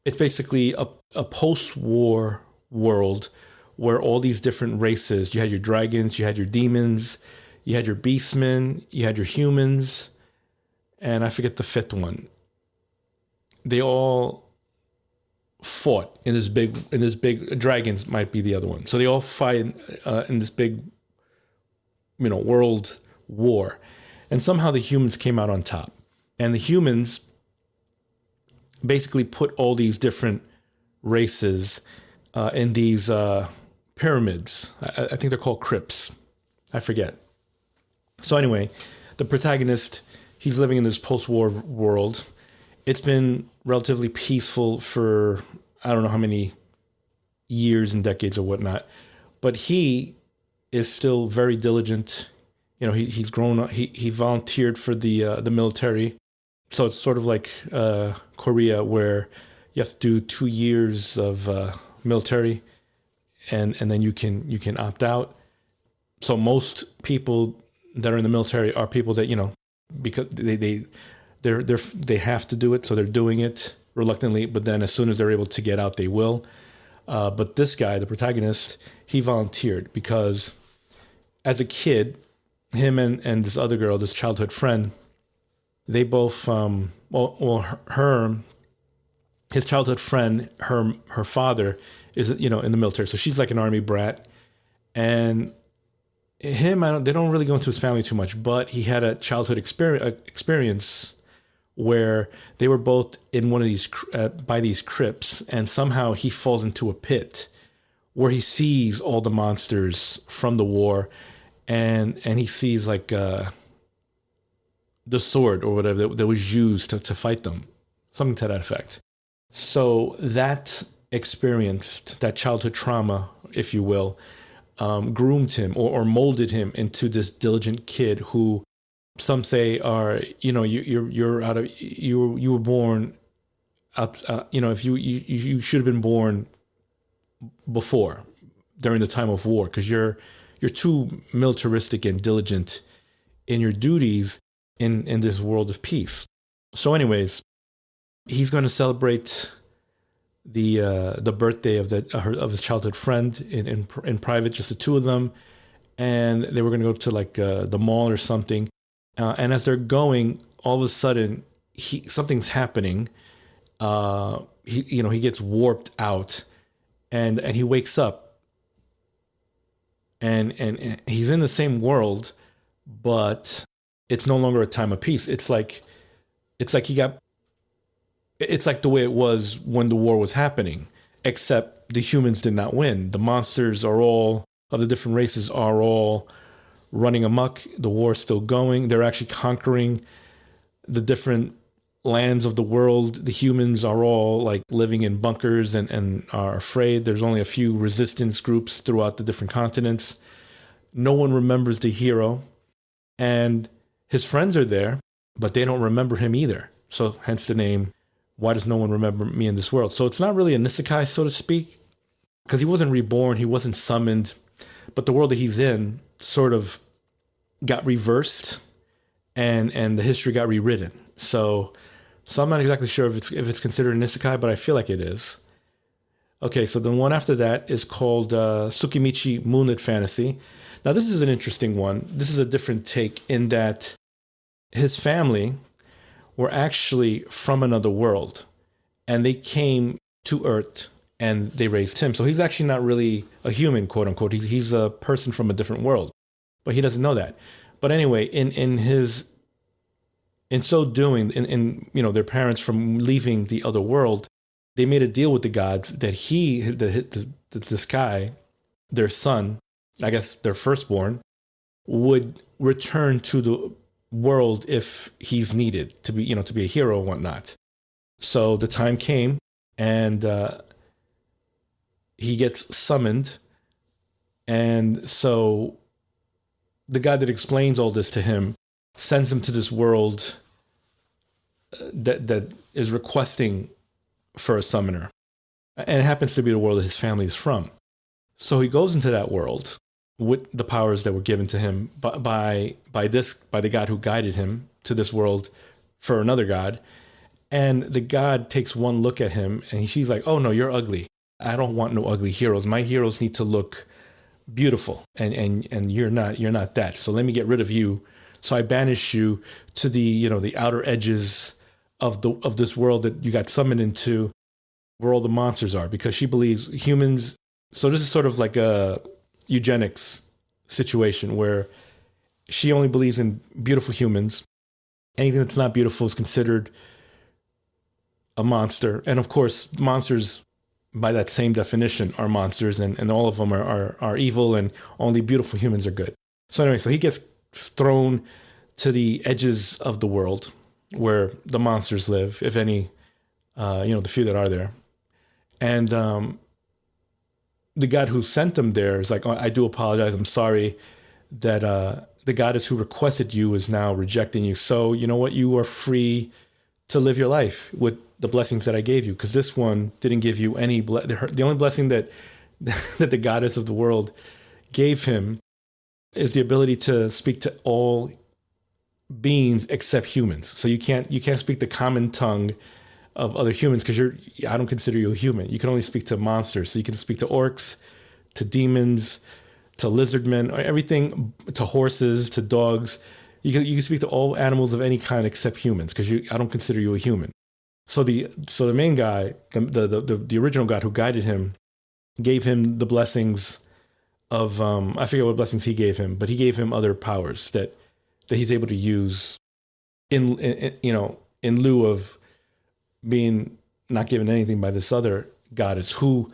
It's basically a post-war world where all these different races, you had your dragons, you had your demons, you had your beastmen, you had your humans, and I forget the 5th one. They all fought in this big dragons might be the other one. So they all fight in this big, world war, and somehow the humans came out on top. And the humans basically put all these different races in these pyramids. I think they're called crypts. I forget. So anyway, the protagonist, he's living in this post-war world. It's been relatively peaceful for I don't know how many years and decades or whatnot, but he is still very diligent. He's grown up. He volunteered for the military, so it's sort of like Korea, where you have to do 2 years of military, and then you can opt out. So most people that are in the military are people that because they have to do it, so they're doing it reluctantly, but then as soon as they're able to get out, they will. But this guy, the protagonist, he volunteered because as a kid, him and this other girl, this childhood friend, they both, his childhood friend, her father is, in the military. So she's like an army brat. And him, they don't really go into his family too much, but he had a childhood experience where they were both in one of these by these crypts, and somehow he falls into a pit where he sees all the monsters from the war, and he sees like the sword or whatever that was used to fight them, something to that effect. So that experience, that childhood trauma, if you will, groomed him or molded him into this diligent kid who some say are, you're out of, you were born out, if you should have been born before, during the time of war, because you're too militaristic and diligent in your duties in this world of peace. So anyways, he's going to celebrate the birthday of his childhood friend in private, just the two of them, and they were going to go to like the mall or something. And as they're going, all of a sudden, something's happening. He gets warped out, and he wakes up, and he's in the same world, but it's no longer a time of peace. It's like the way it was when the war was happening, except the humans did not win. The monsters are all of the different races are all running amok. The war's still going. They're actually conquering the different lands of the world. The humans are all like living in bunkers and are afraid. There's only a few resistance groups throughout the different continents. No one remembers the hero, and his friends are there, but they don't remember him either. So hence the name, why does no one remember me in this world? So it's not really a nisekai, so to speak, because he wasn't reborn, he wasn't summoned, but the world that he's in sort of got reversed, and the history got rewritten. So I'm not exactly sure if it's considered a nisekai, but I feel like it is. Okay, so the one after that is called Tsukimichi Moonlit Fantasy. Now this is an interesting one. This is a different take in that his family were actually from another world, and they came to Earth and they raised him. So he's actually not really a human, quote unquote. He's a person from a different world, but he doesn't know that. But anyway, in so doing, in their parents from leaving the other world, they made a deal with the gods that this guy, their son, I guess their firstborn, would return to the world if he's needed to be a hero and whatnot. So the time came, and he gets summoned, and so the guy that explains all this to him sends him to this world that is requesting for a summoner, and it happens to be the world that his family is from. So he goes into that world with the powers that were given to him by the god who guided him to this world for another god. And the god takes one look at him, and she's like, "Oh no, you're ugly. I don't want no ugly heroes. My heroes need to look beautiful, and you're not that. So let me get rid of you. So I banish you to the outer edges of this world that you got summoned into, where all the monsters are, because she believes humans." So this is sort of like a eugenics situation where she only believes in beautiful humans. Anything that's not beautiful is considered a monster. And of course, monsters, by that same definition, are monsters, and all of them are evil, and only beautiful humans are good. So anyway, so he gets thrown to the edges of the world where the monsters live, if any, the few that are there. And the god who sent him there is like, "Oh, I do apologize. I'm sorry that the goddess who requested you is now rejecting you. So you know what? You are free to live your life with the blessings that I gave you, because this one didn't give you any. The only blessing that that the goddess of the world gave him is the ability to speak to all beings except humans. So you can't speak the common tongue of other humans, because I don't consider you a human. You can only speak to monsters. So you can speak to orcs, to demons, to lizardmen, everything, to horses, to dogs. You can speak to all animals of any kind except humans, because I don't consider you a human. So the main guy, the original god who guided him, gave him the blessings of I forget what blessings he gave him, but he gave him other powers that he's able to use in lieu of being not given anything by this other goddess who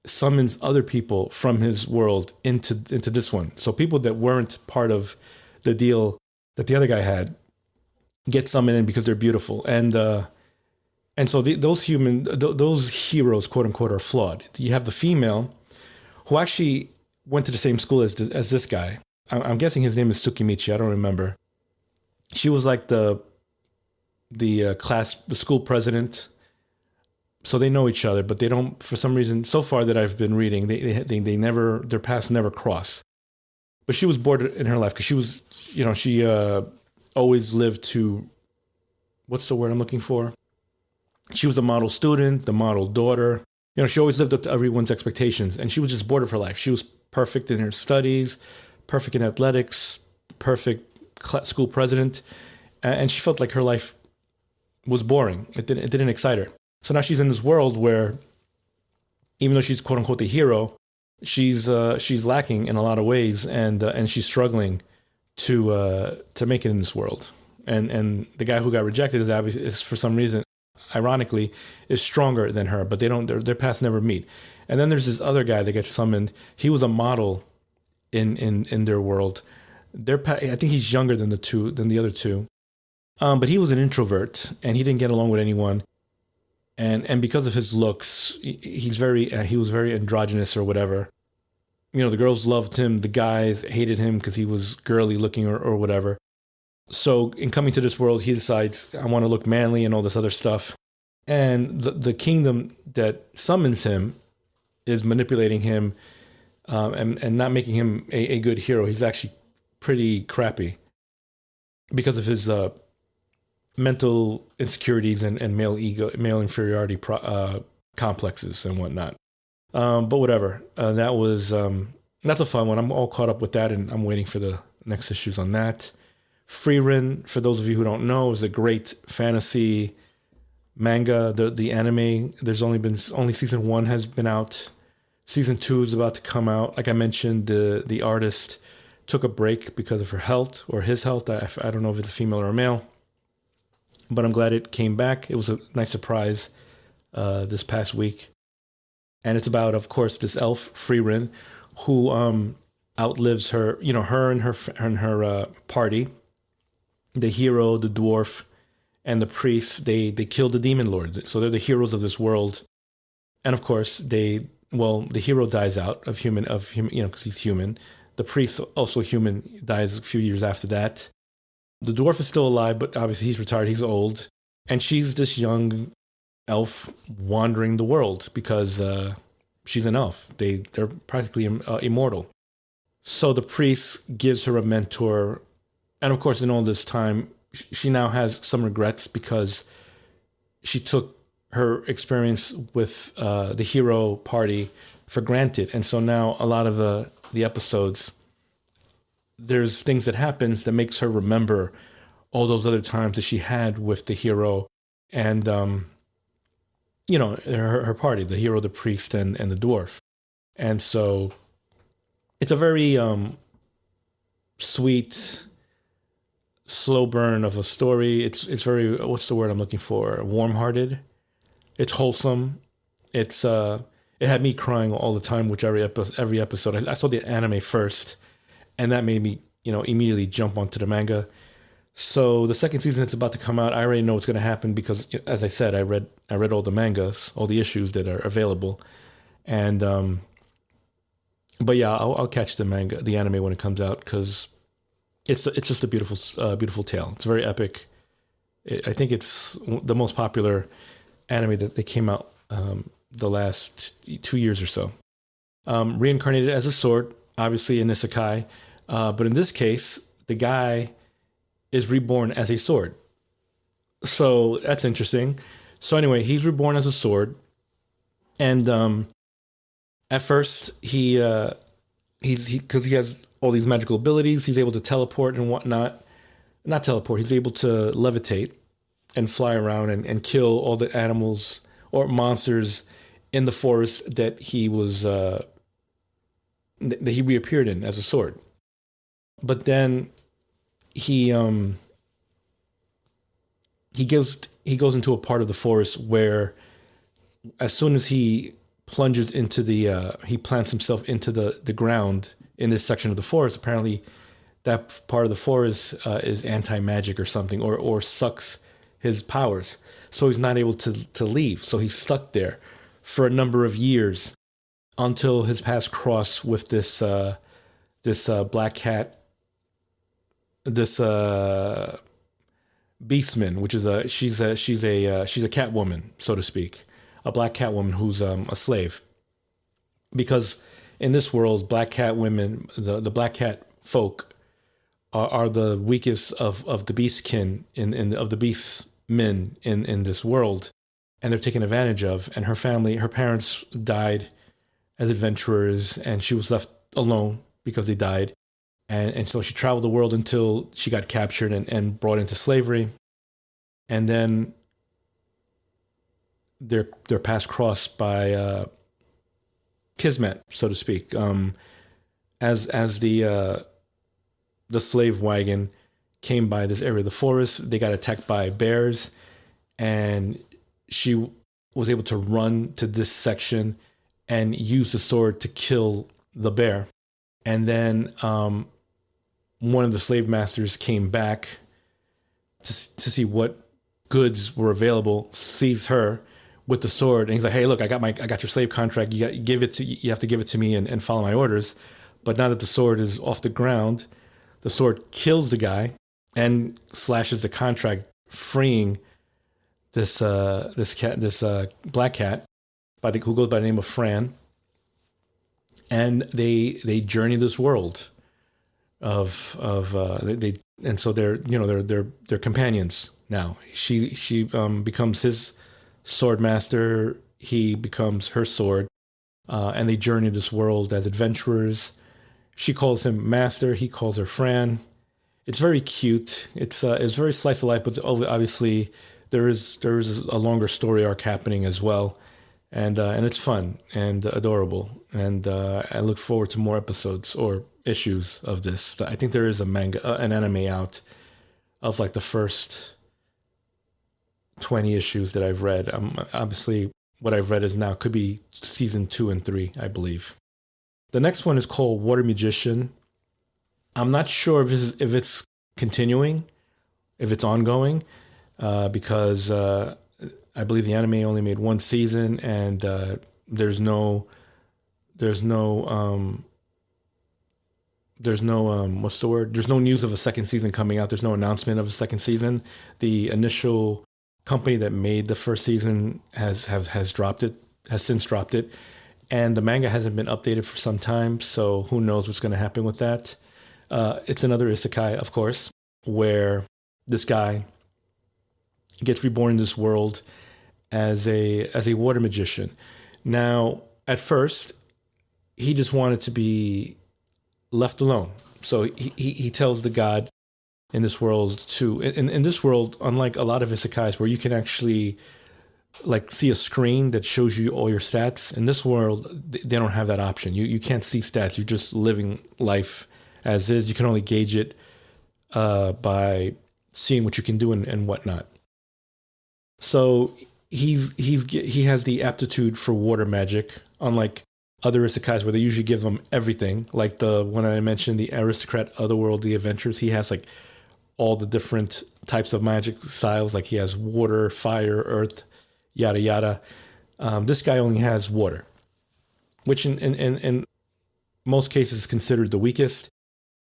summons other people from his world into this one. So people that weren't part of the deal that the other guy had get summoned in because they're beautiful. And so those heroes, quote unquote, are flawed. You have the female who actually went to the same school as this guy. I'm guessing his name is Tsukimichi. I don't remember. She was like the school president. So they know each other, but they don't, for some reason, so far that I've been reading, they never, their paths never cross. But she was bored in her life because she was, she always lived to, what's the word I'm looking for? She was a model student, the model daughter. She always lived up to everyone's expectations, and she was just bored of her life. She was perfect in her studies, perfect in athletics, perfect school president, and she felt like her life was boring. It didn't excite her. So now she's in this world where, even though she's quote unquote the hero, she's lacking in a lot of ways, and she's struggling to make it in this world. And the guy who got rejected is for some reason, ironically, is stronger than her, but they don't. Their paths never meet. And then there's this other guy that gets summoned. He was a model in their world. I think he's younger than the other two. But he was an introvert and he didn't get along with anyone. And because of his looks, he was very androgynous or whatever. You know, the girls loved him, the guys hated him because he was girly looking or whatever. So in coming to this world, he decides, I want to look manly and all this other stuff. And the kingdom that summons him is manipulating him and not making him a good hero. He's actually pretty crappy because of his mental insecurities and male inferiority complexes and whatnot. But whatever. That's a fun one. I'm all caught up with that, and I'm waiting for the next issues on that. Frieren, for those of you who don't know, is a great fantasy manga. The anime, only season 1 has been out. Season 2 is about to come out. Like I mentioned, the artist took a break because of her health or his health. I don't know if it's a female or a male, but I'm glad it came back. It was a nice surprise this past week. And it's about, of course, this elf, Frieren, who outlives her, her and her party. The hero, the dwarf, and the priest, they killed the demon lord. So they're the heroes of this world. And of course, the hero dies out of human, because he's human. The priest, also human, dies a few years after that. The dwarf is still alive, but obviously he's retired, he's old. And she's this young elf wandering the world because she's an elf. They're practically immortal. So the priest gives her a mentor. And of course, in all this time, she now has some regrets because she took her experience with the hero party for granted. And so now a lot of the episodes, there's things that happens that makes her remember all those other times that she had with the hero and, her party, the hero, the priest, and the dwarf. And so it's a very sweet, slow burn of a story. It's very, what's the word I'm looking for? Warm-hearted. It's wholesome. It had me crying all the time, which every episode. I saw the anime first, and that made me, immediately jump onto the manga. So the second season that's about to come out, I already know what's going to happen because, as I said, I read all the mangas, all the issues that are available, and but yeah, I'll catch the anime when it comes out because it's just a beautiful tale. It's very epic. I think it's the most popular anime that they came out the last 2 years or so. Reincarnated as a sword, obviously an isekai, but in this case, the guy is reborn as a sword. So that's interesting. So anyway, he's reborn as a sword, and at first because he has all these magical abilities, he's able to teleport and whatnot. Not teleport. He's able to levitate and fly around and kill all the animals or monsters in the forest that he was that he reappeared in as a sword. But then he goes into a part of the forest where, as soon as he plunges into he plants himself into the ground in this section of the forest, apparently that part of the forest is anti-magic or something, or sucks his powers. So he's not able to leave. So he's stuck there for a number of years until his paths cross with this black cat, this beastman, which is she's a cat woman, so to speak, a black cat woman who's a slave. Because in this world, black cat women, the black cat folk, are the weakest of the beastkin of the beast men in this world, and they're taken advantage of. And her parents died as adventurers, and she was left alone because they died. And so she traveled the world until she got captured and brought into slavery. And then their paths crossed by kismet, so to speak. As the slave wagon came by this area of the forest, they got attacked by bears, and she was able to run to this section and use the sword to kill the bear. And then one of the slave masters came back to see what goods were available, sees her with the sword, and he's like, "Hey, look, I got your slave contract. You have to give it to me and follow my orders." But now that the sword is off the ground, the sword kills the guy and slashes the contract, freeing this black cat who goes by the name of Fran. And they journey this world of they and so they're companions now. She becomes his sword master. He becomes her sword, and they journey this world as adventurers. She calls him master. He calls her Fran. It's very cute. It's very slice of life, but obviously there is a longer story arc happening as well, and it's fun and adorable. And I look forward to more episodes or issues of this. I think there is a manga, an anime out of like the first 20 issues that I've read. Obviously, what I've read is now could be season 2 and 3, I believe. The next one is called Water Magician. I'm not sure if it's continuing, if it's ongoing, because I believe the anime only made one season, and there's no what's the word? There's no news of a second season coming out. There's no announcement of a second season. The initial company that made the first season has since dropped it, and the manga hasn't been updated for some time. So who knows what's going to happen with that? It's another isekai, of course, where this guy gets reborn in this world as a water magician. Now, at first, he just wanted to be left alone. So he tells the god in this world to in this world, unlike a lot of isekais where you can actually like see a screen that shows you all your stats, in this world they don't have that option. You can't see stats. You're just living life as is. You can only gauge it by seeing what you can do and whatnot. So he has the aptitude for water magic, unlike other isekais where they usually give them everything. Like the one I mentioned, the Aristocrat Otherworldly Adventures, he has like all the different types of magic styles. Like he has water, fire, earth, yada yada. This guy only has water, which in most cases is considered the weakest.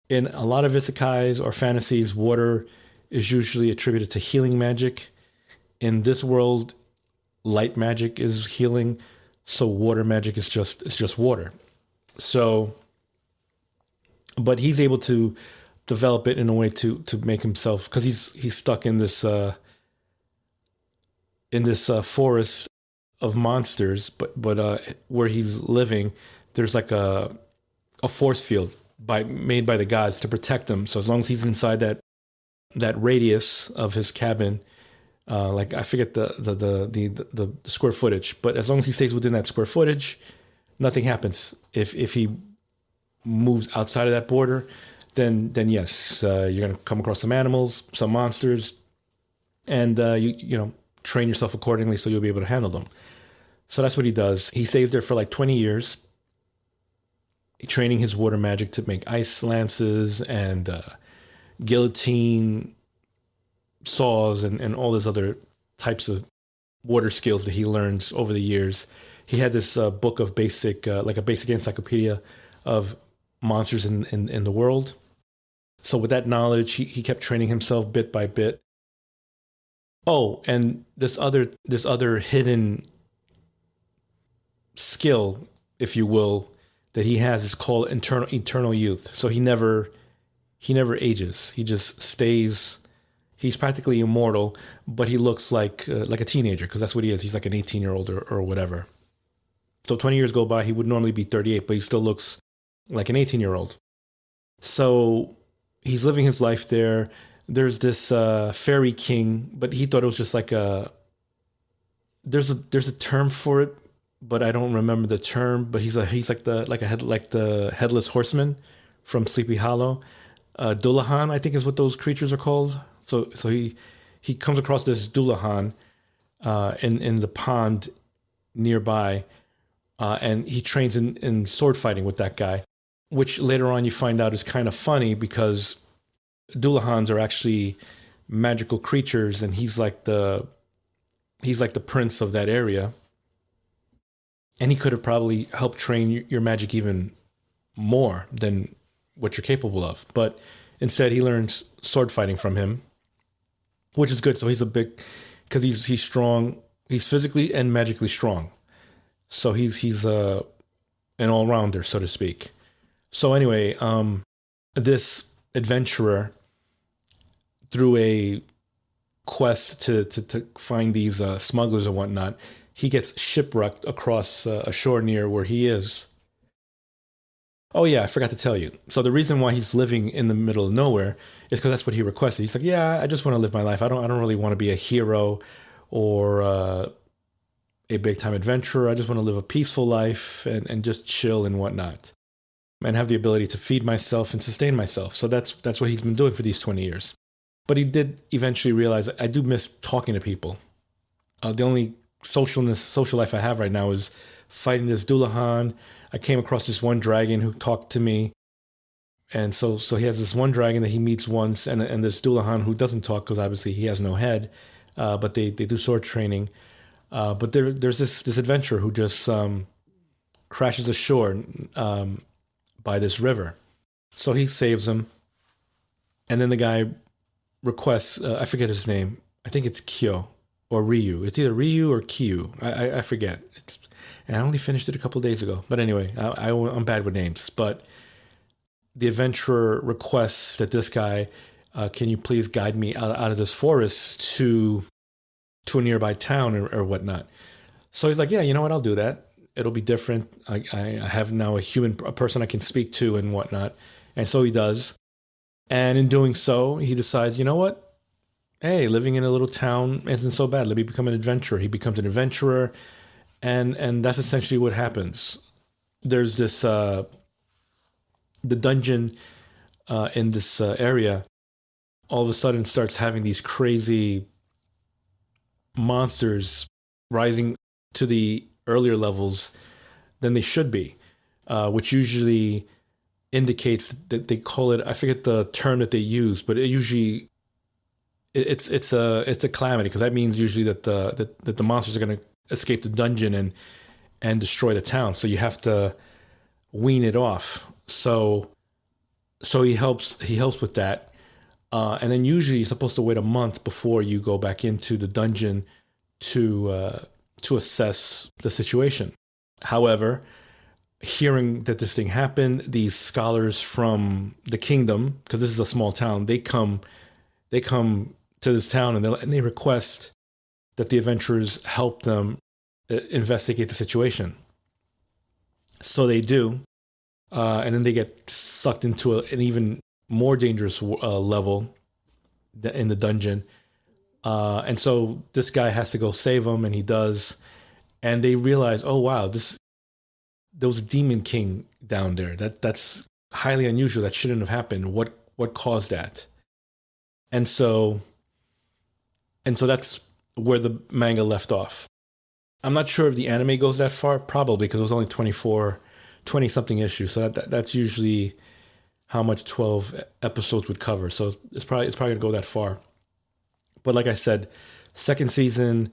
In a lot of isekais or fantasies, water is usually attributed to healing magic. In this world, light magic is healing, so water magic is just water. So, but he's able to develop it in a way to make himself, because he's stuck in this forest of monsters, but where he's living, there's like a force field made by the gods to protect him. So as long as he's inside that radius of his cabin, like I forget the square footage, but as long as he stays within that square footage, nothing happens. If he moves outside of that border, then yes, you're gonna come across some animals, some monsters, and you train yourself accordingly so you'll be able to handle them. So that's what he does. He stays there for like 20 years, training his water magic to make ice lances and guillotine saws and all these other types of water skills that he learns over the years. He had this book of basic, like a basic encyclopedia of monsters in the world. So with that knowledge, he kept training himself bit by bit. Oh, and this other hidden skill, if you will, that he has is called eternal youth. So he never ages. He just stays. He's practically immortal, but he looks like a teenager, because that's what he is. He's like an 18-year-old or whatever. So 20 years go by, he would normally be 38, but he still looks like an 18-year-old. So he's living his life there. There's this fairy king, but he thought it was just like there's a term for it, but I don't remember the term. But he's like the headless horseman from Sleepy Hollow. Dullahan, I think, is what those creatures are called. So he comes across this Dullahan in the pond nearby, and he trains in sword fighting with that guy, which later on you find out is kind of funny because Dullahans are actually magical creatures, and he's like the prince of that area, and he could have probably helped train your magic even more than what you're capable of. But instead, he learns sword fighting from him, which is good. So he's a big, because he's strong. He's physically and magically strong. So he's an all rounder, so to speak. So anyway, this adventurer, through a quest to find these smugglers and whatnot, he gets shipwrecked across a shore near where he is. Oh yeah, I forgot to tell you. So the reason why he's living in the middle of nowhere is because that's what he requested. He's like, yeah, I just want to live my life. I don't really want to be a hero or a big time adventurer. I just want to live a peaceful life and just chill and whatnot, and have the ability to feed myself and sustain myself. So that's what he's been doing for these 20 years. But he did eventually realize I do miss talking to people. The only social life I have right now is fighting this Dullahan. I came across this one dragon who talked to me. And so he has this one dragon that he meets once, and this Dullahan who doesn't talk because obviously he has no head, but they do sword training. But there's this adventurer who just crashes ashore by this river. So he saves him. And then the guy requests, I forget his name. I think it's Kyo or Ryu. It's either Ryu or Kyu. I forget. And I only finished it a couple days ago. But anyway, I'm bad with names. But the adventurer requests that this guy, can you please guide me out of this forest to a nearby town or whatnot. So he's like, yeah, you know what? I'll do that. It'll be different. I have now a person I can speak to and whatnot. And so he does. And in doing so, he decides, you know what? Hey, living in a little town isn't so bad. Let me become an adventurer. He becomes an adventurer. And that's essentially what happens. There's this, the dungeon in this area all of a sudden starts having these crazy monsters rising to the earlier levels than they should be, which usually indicates that they call it, I forget the term that they use, but it's a calamity, because that means usually that the monsters are going to escape the dungeon and destroy the town. So you have to wean it off. So he helps with that. And then usually you're supposed to wait a month before you go back into the dungeon to assess the situation. However, hearing that this thing happened, these scholars from the kingdom, because this is a small town, they come to this town and they request that the adventurers help them investigate the situation. So they do, and then they get sucked into an even more dangerous level in the dungeon. And so this guy has to go save them, and he does. And they realize, oh wow, there was a demon king down there. That's highly unusual. That shouldn't have happened. What caused that? And so that's where the manga left off. I'm not sure if the anime goes that far, probably, because it was only 20 something issues. So that's usually how much 12 episodes would cover. So it's probably going to go that far. But like I said, second season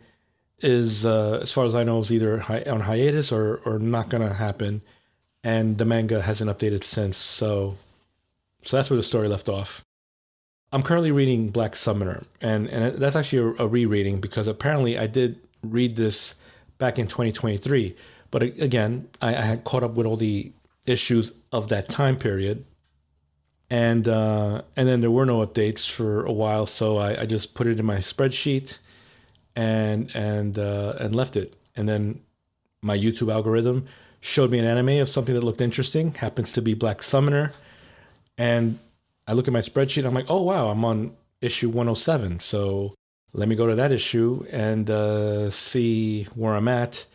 is, as far as I know, is either on hiatus or not going to happen. And the manga hasn't updated since. So that's where the story left off. I'm currently reading Black Summoner, and that's actually a rereading, because apparently I did read this back in 2023. But again, I had caught up with all the issues of that time period. And then there were no updates for a while, so I just put it in my spreadsheet and left it. And then my YouTube algorithm showed me an anime of something that looked interesting, happens to be Black Summoner. And I look at my spreadsheet, I'm like, oh wow, I'm on issue 107. So let me go to that issue and see where I'm at.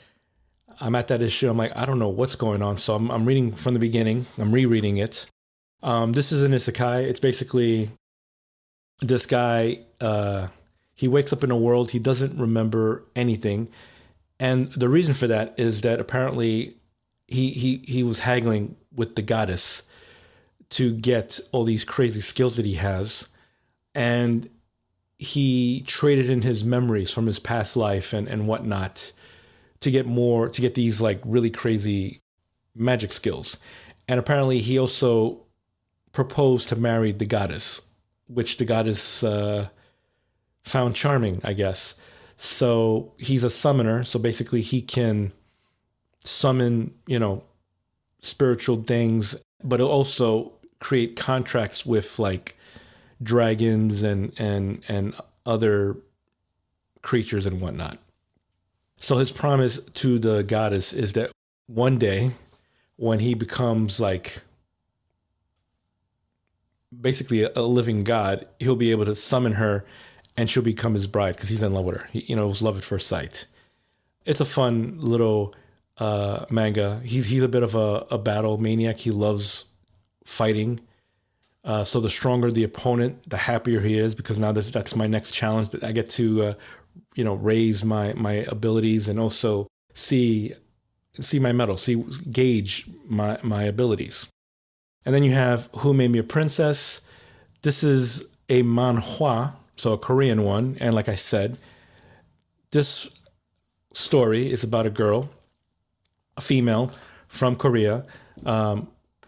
I'm at that issue. I'm like, I don't know what's going on. So I'm reading from the beginning. I'm rereading it. This is an isekai. It's basically this guy, He wakes up in a world he doesn't remember anything. And the reason for that is that apparently he was haggling with the goddess to get all these crazy skills that he has. And he traded in his memories from his past life and whatnot to get these like really crazy magic skills. And apparently he also proposed to marry the goddess, which the goddess found charming, I guess. So he's a summoner. So basically he can summon, spiritual things, but he'll also create contracts with like dragons and other creatures and whatnot. So his promise to the goddess is that one day when he becomes like basically a living god, he'll be able to summon her and she'll become his bride because he's in love with her. It was love at first sight. It's a fun little manga. He's a bit of a battle maniac. He loves fighting. So the stronger the opponent, the happier he is, because now that's my next challenge, that I get to raise my abilities and also see my medal, gauge my abilities. And then you have Who Made Me a Princess. This is a manhwa, so a Korean one. And like I said, this story is about a girl, a female from Korea,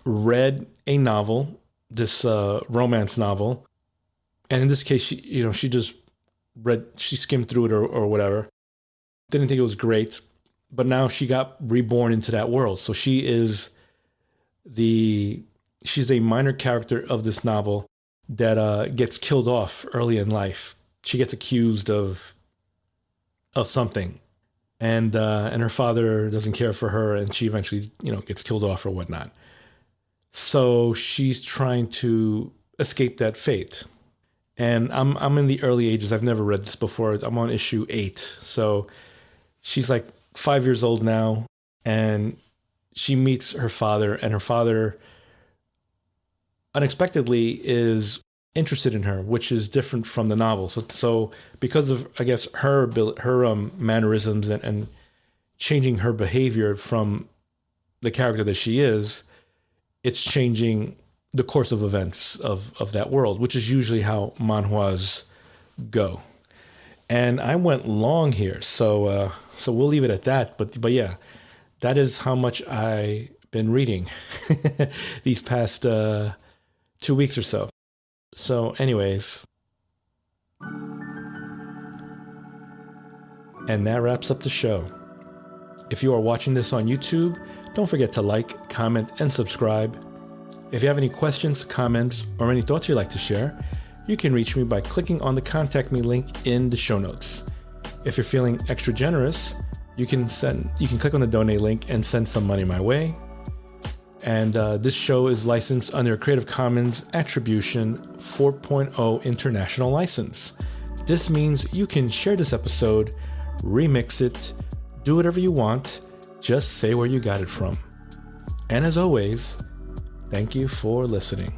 read a novel, this romance novel. And in this case, she just she skimmed through it or whatever. Didn't think it was great, but now she got reborn into that world. So she's a minor character of this novel that gets killed off early in life. She gets accused of something, and her father doesn't care for her, and she eventually gets killed off or whatnot. So she's trying to escape that fate. And I'm in the early ages. I've never read this before. I'm on issue 8. So she's like 5 years old now, and she meets her father, and her father unexpectedly is interested in her, which is different from the novel. So because of, I guess, her mannerisms and changing her behavior from the character that she is, it's changing the course of events of that world, which is usually how manhwas go. And I went long here, so we'll leave it at that. But yeah, that is how much I've been reading these past 2 weeks or so. So anyways, and that wraps up the show. If you are watching this on YouTube, don't forget to like, comment, and subscribe. If you have any questions, comments, or any thoughts you'd like to share, you can reach me by clicking on the Contact Me link in the show notes. If you're feeling extra generous, you can click on the donate link and send some money my way. And this show is licensed under a Creative Commons Attribution 4.0 International License. This means you can share this episode, remix it, do whatever you want, just say where you got it from. And as always, thank you for listening.